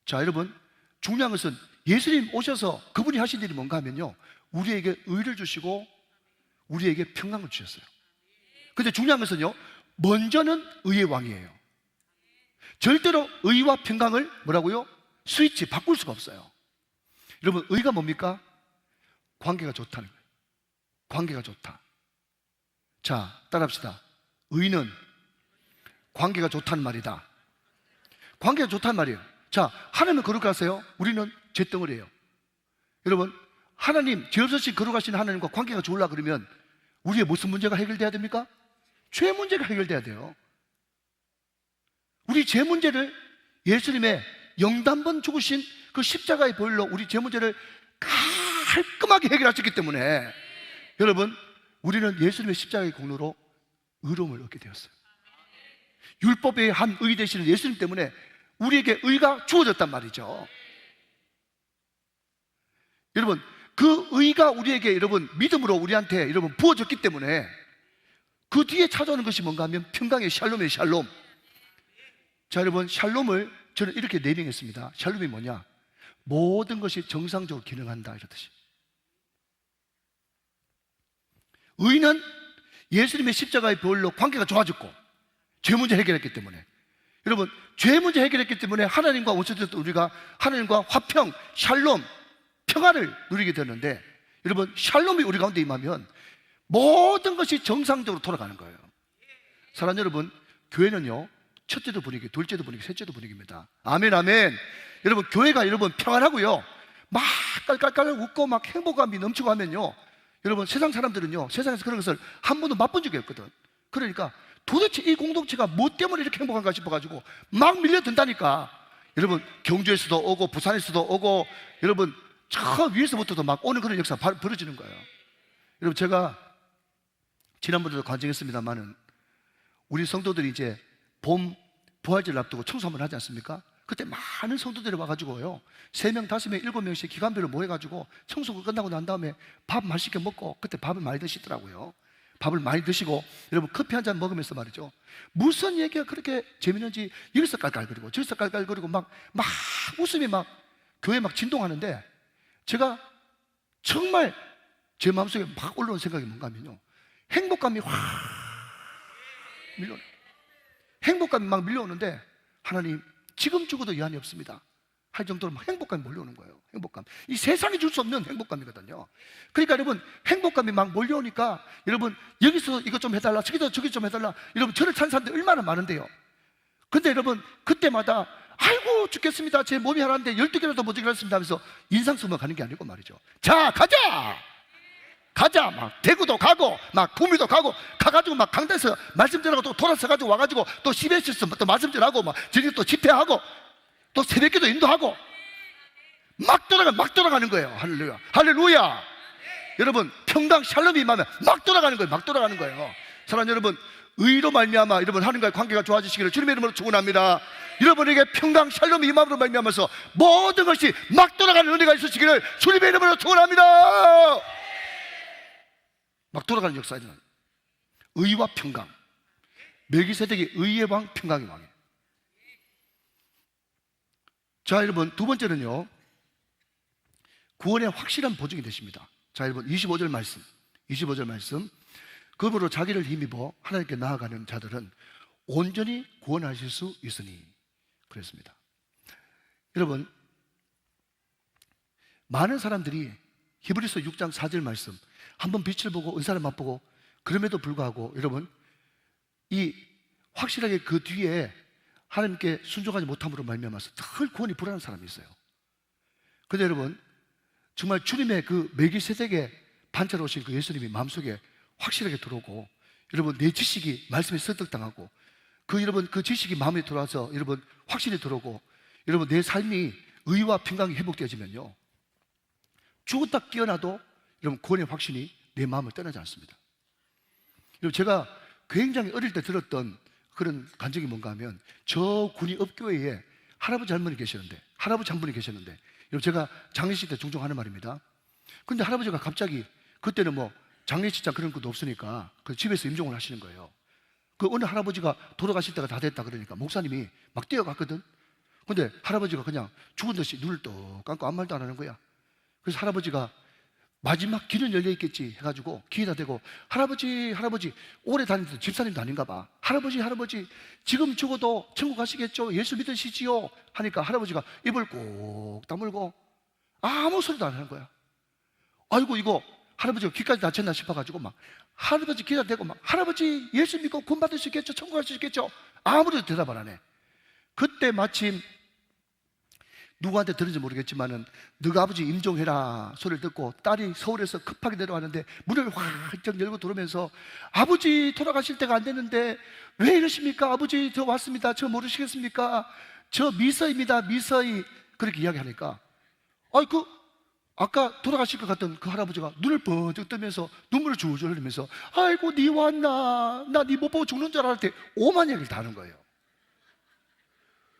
자, 여러분 중요한 것은 예수님 오셔서 그분이 하신 일이 뭔가 하면요, 우리에게 의를 주시고 우리에게 평강을 주셨어요. 근데 중요한 것은요, 먼저는 의의 왕이에요. 절대로 의와 평강을 뭐라고요? 스위치 바꿀 수가 없어요. 여러분 의가 뭡니까? 관계가 좋다는 거예요. 관계가 좋다. 자, 따라합시다. 의는 관계가 좋다는 말이다. 관계가 좋다는 말이에요. 자, 하나님은 거룩하세요? 우리는 잿덩어리예요. 여러분 하나님, 죄 없으신 거룩하신 하나님과 관계가 좋으려고 그러면 우리의 무슨 문제가 해결돼야 됩니까? 죄 문제가 해결돼야 돼요. 우리 죄 문제를 예수님의 영단번 죽으신 그 십자가의 보혈로 우리 죄 문제를 깔끔하게 해결하셨기 때문에 여러분 우리는 예수님의 십자가의 공로로 의로움을 얻게 되었어요. 율법의 한 의 되시는 예수님 때문에 우리에게 의가 주어졌단 말이죠. 여러분 그 의가 우리에게 여러분 믿음으로 우리한테 여러분 부어졌기 때문에 그 뒤에 찾아오는 것이 뭔가 하면 평강의 샬롬이에요. 샬롬. 자, 여러분 샬롬을 저는 이렇게 네이밍했습니다. 샬롬이 뭐냐? 모든 것이 정상적으로 기능한다 이런 뜻이. 의는 예수님의 십자가의 보혈로 관계가 좋아졌고 죄 문제 해결했기 때문에, 여러분 죄 문제 해결했기 때문에 하나님과 원수됐던 우리가 하나님과 화평, 샬롬, 평화를 누리게 되는데, 여러분 샬롬이 우리 가운데 임하면 모든 것이 정상적으로 돌아가는 거예요. 사랑하는 여러분, 교회는요 첫째도 분위기, 둘째도 분위기, 셋째도 분위기입니다. 아멘, 아멘. 여러분 교회가 여러분 평안하고요 막 깔깔깔 웃고 막 행복감이 넘치고 하면요, 여러분 세상 사람들은요 세상에서 그런 것을 한 번도 맛본 적이 없거든. 그러니까 도대체 이 공동체가 뭐 때문에 이렇게 행복한가 싶어가지고 막 밀려든다니까. 여러분 경주에서도 오고 부산에서도 오고 여러분 저 위에서부터도 막 오는 그런 역사가 벌어지는 거예요. 여러분 제가 지난번에도 관증했습니다만은 우리 성도들이 이제 봄 부활절 앞두고 청소 한번 하지 않습니까? 그때 많은 성도들이 와가지고요 3명, 5명, 7명씩 기간별로 모여가지고 청소가 끝나고 난 다음에 밥 맛있게 먹고, 그때 밥을 많이 드시더라고요. 밥을 많이 드시고 여러분 커피 한 잔 먹으면서 말이죠, 무슨 얘기가 그렇게 재밌는지 여기서 깔깔거리고 저기서 깔깔거리고 막 웃음이 막 교회 막 진동하는데, 제가 정말 제 마음속에 막 올라온 생각이 뭔가 하면요, 행복감이 확 밀려오는, 행복감이 막 밀려오는데 하나님 지금 죽어도 여한이 없습니다 할 정도로 막 행복감이 몰려오는 거예요. 행복감, 이 세상이 줄 수 없는 행복감이거든요. 그러니까 여러분 행복감이 막 몰려오니까 여러분 여기서 이것 좀 해달라, 저기서 저기 좀 해달라, 여러분 저를 찾는 사람들 얼마나 많은데요. 근데 여러분 그때마다 아이고 죽겠습니다, 제 몸이 하나인데 12개라도 못 지겠습니다 하면서 인상 쓰면 가는 게 아니고 말이죠. 자 가자 막 대구도 가고 막 구미도 가고 가가지고 막 강단에서 말씀 전하고 또 돌아서 가지고 와가지고 또 CBS에서 또 말씀 전하고 막 저기 또 집회하고 또 새벽기도 인도하고 막 돌아가는 거예요. 할렐루야, 할렐루야. 여러분 평강 샬롬이 임하면 막 돌아가는 거예요. 막 돌아가는 거예요. 사랑하는 여러분, 의로 말미암아 여러분 하나님과의 관계가 좋아지시기를 주님의 이름으로 축원합니다. 여러분에게 평강 샬롬이 임함으로 말미암아서 모든 것이 막 돌아가는 은혜가 있으시기를 주님의 이름으로 축원합니다. 막 돌아가는 역사죠. 의와 평강. 멜기세덱이 의의 왕, 평강의 왕이에요. 자, 여러분 두 번째는요, 구원의 확실한 보증이 되십니다. 자, 여러분 25절 말씀. 그러므로 자기를 힘입어 하나님께 나아가는 자들은 온전히 구원하실 수 있으니 그랬습니다. 여러분 많은 사람들이 히브리서 6장 4절 말씀 한번 빛을 보고 은사를 맛보고 그럼에도 불구하고 여러분 이 확실하게 그 뒤에 하나님께 순종하지 못함으로 말미암아서 늘 구원이 불안한 사람이 있어요. 그런데 여러분 정말 주님의 그 멜기세덱의 반차로 오신 그 예수님이 마음속에 확실하게 들어오고, 여러분 내 지식이 말씀에 설득당하고 여러분 그 지식이 마음에 들어와서 여러분 확실히 들어오고, 여러분 내 삶이 의와 평강이 회복되어지면요 죽었다 깨어나도 여러분 구원의 확신이 내 마음을 떠나지 않습니다. 여러분 제가 굉장히 어릴 때 들었던 그런 간증이 뭔가 하면 저 군이 읍교회에 할아버지 한 분이 계셨는데 여러분 제가 장례식 때 종종 하는 말입니다. 근데 할아버지가 갑자기 그때는 뭐 장례식장 그런 것도 없으니까 그 집에서 임종을 하시는 거예요. 그 어느 할아버지가 돌아가실 때가 다 됐다 그러니까 목사님이 막 뛰어갔거든. 근데 할아버지가 그냥 죽은 듯이 눈을 떡 감고 아무 말도 안 하는 거야. 그래서 할아버지가 마지막 길은 열려 있겠지 해가지고 귀에다 대고 할아버지 오래 다니던 집사님도 아닌가 봐. 할아버지 지금 죽어도 천국 가시겠죠? 예수 믿으시지요? 하니까 할아버지가 입을 꼭 다물고 아무 소리도 안 하는 거야. 아이고 이거 할아버지가 귀까지 다쳤나 싶어가지고 막 할아버지 귀에다 대고 막 할아버지 예수 믿고 구원 받으시겠죠? 천국 가시겠죠? 아무래도 대답 안 하네. 그때 마침 누구한테 들은지 모르겠지만은 너가 아버지 임종해라 소리를 듣고 딸이 서울에서 급하게 내려왔는데 문을 활짝 열고 들어오면서 아버지 돌아가실 때가 안 됐는데 왜 이러십니까? 아버지 저 왔습니다. 저 모르시겠습니까? 저 미서입니다. 미서이. 그렇게 이야기하니까 아까 돌아가실 것 같던 그 할아버지가 눈을 번쩍 뜨면서 눈물을 줄줄 흘리면서 아이고 니 왔나? 나 니 못 보고 죽는 줄 알았을 때 오만 얘기를 다 하는 거예요.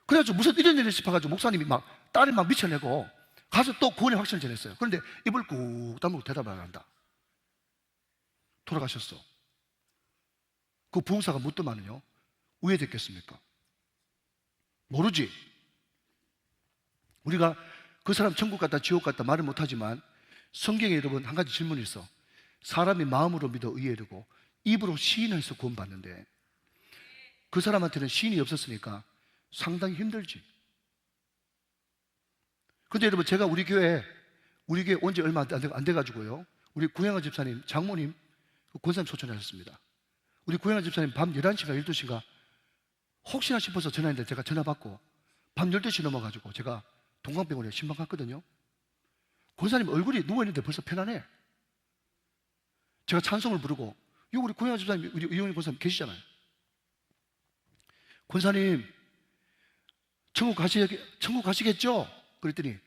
그래가지고 무슨 이런 일을 싶어가지고 목사님이 막 딸이 막 미쳐내고 가서 또 구원의 확신을 전했어요. 그런데 입을 꾹 다물고 대답을 안 한다. 돌아가셨어. 그 부흥사가 묻더만은요 왜 됐겠습니까? 모르지. 우리가 그 사람 천국 갔다 지옥 갔다 말을 못하지만 성경에 여러분 한 가지 질문이 있어. 사람이 마음으로 믿어 의에 이르고 입으로 시인해서 구원받는데 그 사람한테는 시인이 없었으니까 상당히 힘들지. 근데 여러분 제가 우리 교회 온 지 얼마 안 돼가지고요 우리 구행화 집사님 장모님 권사님 초청하셨습니다. 우리 구행화 집사님 밤 11시인가 12시인가 혹시나 싶어서 전화했는데 제가 전화 받고 밤 12시 넘어가지고 제가 동강병원에 신방 갔거든요. 권사님 얼굴이 누워있는데 벌써 편안해. 제가 찬송을 부르고 우리 구행화 집사님 우리 이용희 권사님 계시잖아요. 권사님 천국 가시겠죠? 그랬더니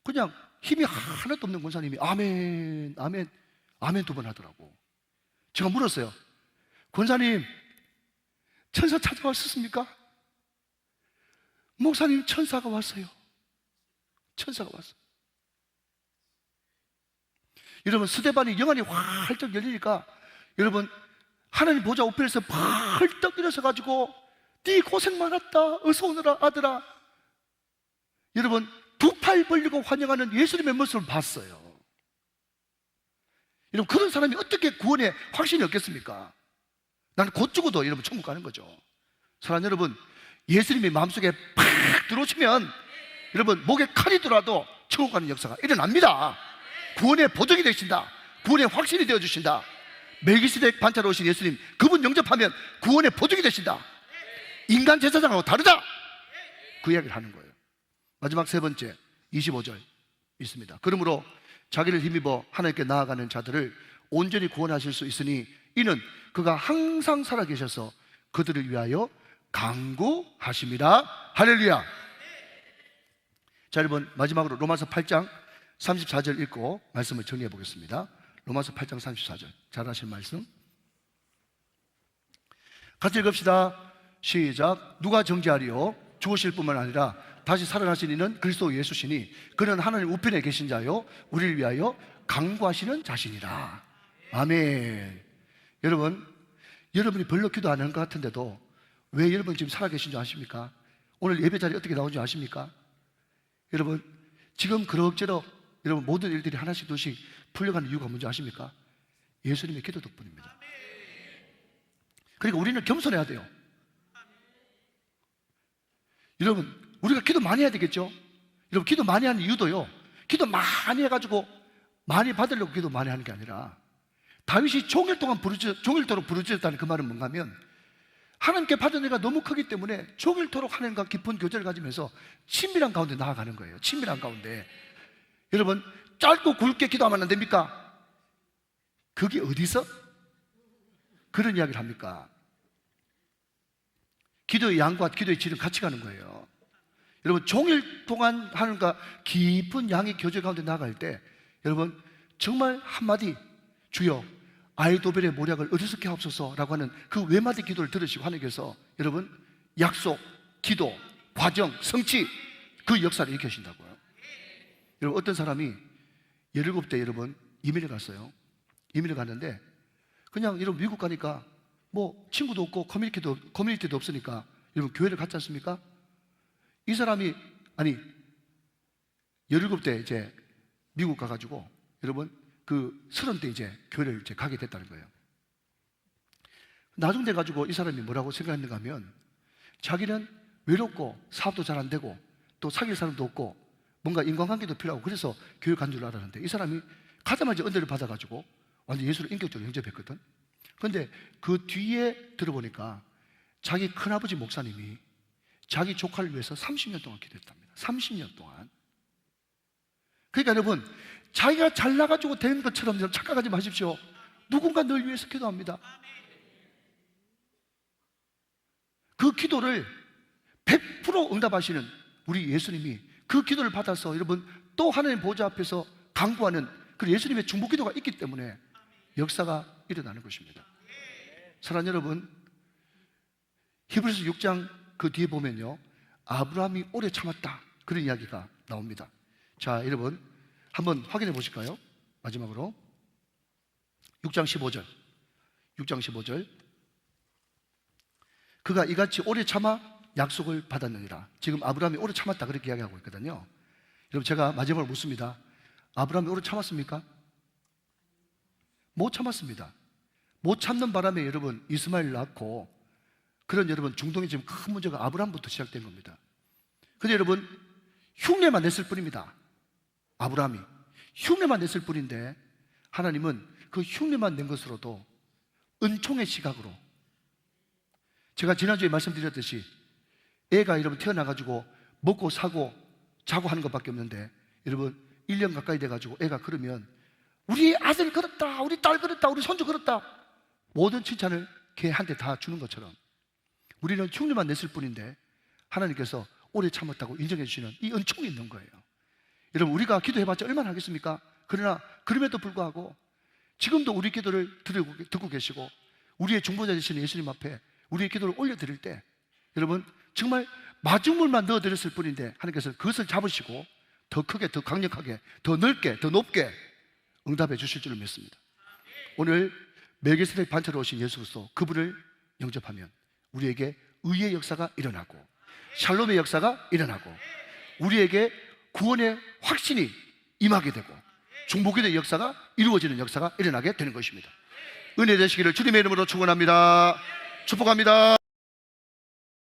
그냥 힘이 하나도 없는 권사님이 아멘 두 번 하더라고. 제가 물었어요. 권사님 천사 찾아왔었습니까? 목사님 천사가 왔어요. 천사가 왔어요. 여러분 스데반이 영안이 활짝 열리니까 여러분 하나님 보좌 우편에서 벌떡 일어서 가지고 네 고생 많았다 어서 오너라 아들아. 여러분 두 팔 벌리고 환영하는 예수님의 모습을 봤어요. 여러분 그런 사람이 어떻게 구원에 확신이 없겠습니까? 나는 곧 죽어도 여러분 천국 가는 거죠. 사랑하는 여러분 예수님이 마음속에 팍 들어오시면 여러분 목에 칼이 들어와도 천국 가는 역사가 일어납니다. 구원의 보증이 되신다. 구원의 확신이 되어주신다. 멜기세덱 반차로 오신 예수님 그분 영접하면 구원의 보증이 되신다. 인간 제사장하고 다르다. 그 이야기를 하는 거예요. 마지막 세 번째 25절 있습니다. 그러므로 자기를 힘입어 하나님께 나아가는 자들을 온전히 구원하실 수 있으니 이는 그가 항상 살아계셔서 그들을 위하여 간구하심이라. 할렐루야. 자 여러분 마지막으로 로마서 8장 34절 읽고 말씀을 정리해 보겠습니다. 로마서 8장 34절 잘 아실 말씀 같이 읽읍시다. 시작. 누가 정죄하리요? 죽으실 뿐만 아니라 다시 살아나신 이는 그리스도 예수시니 그는 하나님 우편에 계신 자요 우리를 위하여 간구하시는 자신이라. 아멘. 여러분이 별로 기도 안 하는 것 같은데도 왜 여러분 지금 살아계신 줄 아십니까? 오늘 예배 자리에 어떻게 나온 줄 아십니까? 여러분 지금 그럭저럭 여러분 모든 일들이 하나씩 둘씩 풀려가는 이유가 뭔지 아십니까? 예수님의 기도 덕분입니다. 그러니까 우리는 겸손해야 돼요. 여러분 우리가 기도 많이 해야 되겠죠? 여러분 기도 많이 하는 이유도요 기도 많이 해가지고 많이 받으려고 기도 많이 하는 게 아니라 다윗이 종일토록 부르짖었다는 그 말은 뭔가 하면 하나님께 받은 애가 너무 크기 때문에 종일토록 하나님과 깊은 교제를 가지면서 친밀한 가운데 나아가는 거예요. 친밀한 가운데. 여러분 짧고 굵게 기도하면 안 됩니까? 그게 어디서 그런 이야기를 합니까? 기도의 양과 기도의 질은 같이 가는 거예요. 여러분 종일 동안 하나님과 깊은 양의 교제 가운데 나아갈 때 여러분 정말 한마디 주여 아이도벨의 모략을 어리석게 하옵소서라고 하는 그 외마디 기도를 들으시고 하나님께서 여러분 약속, 기도, 과정, 성취 그 역사를 일으키신다고요. 여러분 어떤 사람이 17대 여러분 이민을 갔어요. 이민을 갔는데 그냥 여러분 미국 가니까 뭐 친구도 없고 커뮤니티도 없으니까 여러분 교회를 갔지 않습니까? 이 사람이 17대 이제 미국 가가지고 여러분 그 30대 이제 교회를 이제 가게 됐다는 거예요. 나중 돼가지고 이 사람이 뭐라고 생각했는가 하면 자기는 외롭고 사업도 잘 안 되고 또 사귈 사람도 없고 뭔가 인간관계도 필요하고 그래서 교회 간 줄 알았는데 이 사람이 가자마자 은혜를 받아가지고 완전 예수를 인격적으로 영접했거든. 그런데 그 뒤에 들어보니까 자기 큰아버지 목사님이 자기 조카를 위해서 30년 동안 기도했답니다. 30년 동안. 그러니까 여러분 자기가 잘나가지고 된 것처럼 착각하지 마십시오. 누군가 널 위해서 기도합니다. 그 기도를 100% 응답하시는 우리 예수님이 그 기도를 받아서 여러분 또 하나님 보좌 앞에서 강구하는 그 예수님의 중보 기도가 있기 때문에 역사가 일어나는 것입니다. 사랑하는 여러분, 히브리서 6장 그 뒤에 보면요 아브라함이 오래 참았다 그런 이야기가 나옵니다. 자 여러분 한번 확인해 보실까요? 마지막으로 6장 15절 그가 이같이 오래 참아 약속을 받았느니라. 지금 아브라함이 오래 참았다 그렇게 이야기하고 있거든요. 여러분 제가 마지막으로 묻습니다. 아브라함이 오래 참았습니까? 못 참았습니다. 못 참는 바람에 여러분 이스마엘을 낳고 그런 여러분 중동의 지금 큰 문제가 아브라함부터 시작된 겁니다. 근데 여러분 흉내만 냈을 뿐입니다. 아브라함이 흉내만 냈을 뿐인데 하나님은 그 흉내만 낸 것으로도 은총의 시각으로 제가 지난주에 말씀드렸듯이 애가 여러분 태어나가지고 먹고 사고 자고 하는 것밖에 없는데 여러분 1년 가까이 돼가지고 애가 그러면 우리 아들 그렇다 우리 딸 그렇다 우리 손주 그렇다 모든 칭찬을 걔한테 다 주는 것처럼 우리는 흉내만 냈을 뿐인데 하나님께서 오래 참았다고 인정해 주시는 이 은총이 있는 거예요. 여러분 우리가 기도해봤자 얼마나 하겠습니까? 그러나 그럼에도 불구하고 지금도 우리 기도를 듣고 계시고 우리의 중보자 되시는 예수님 앞에 우리의 기도를 올려드릴 때 여러분 정말 마중물만 넣어드렸을 뿐인데 하나님께서 그것을 잡으시고 더 크게 더 강력하게 더 넓게 더 높게 응답해 주실 줄을 믿습니다. 오늘 멜기세덱 반차로 오신 예수 그리스도 그분을 영접하면 우리에게 의의 역사가 일어나고 샬롬의 역사가 일어나고 우리에게 구원의 확신이 임하게 되고 중보기도의 역사가 이루어지는 역사가 일어나게 되는 것입니다. 은혜 되시기를 주님의 이름으로 축원합니다. 축복합니다.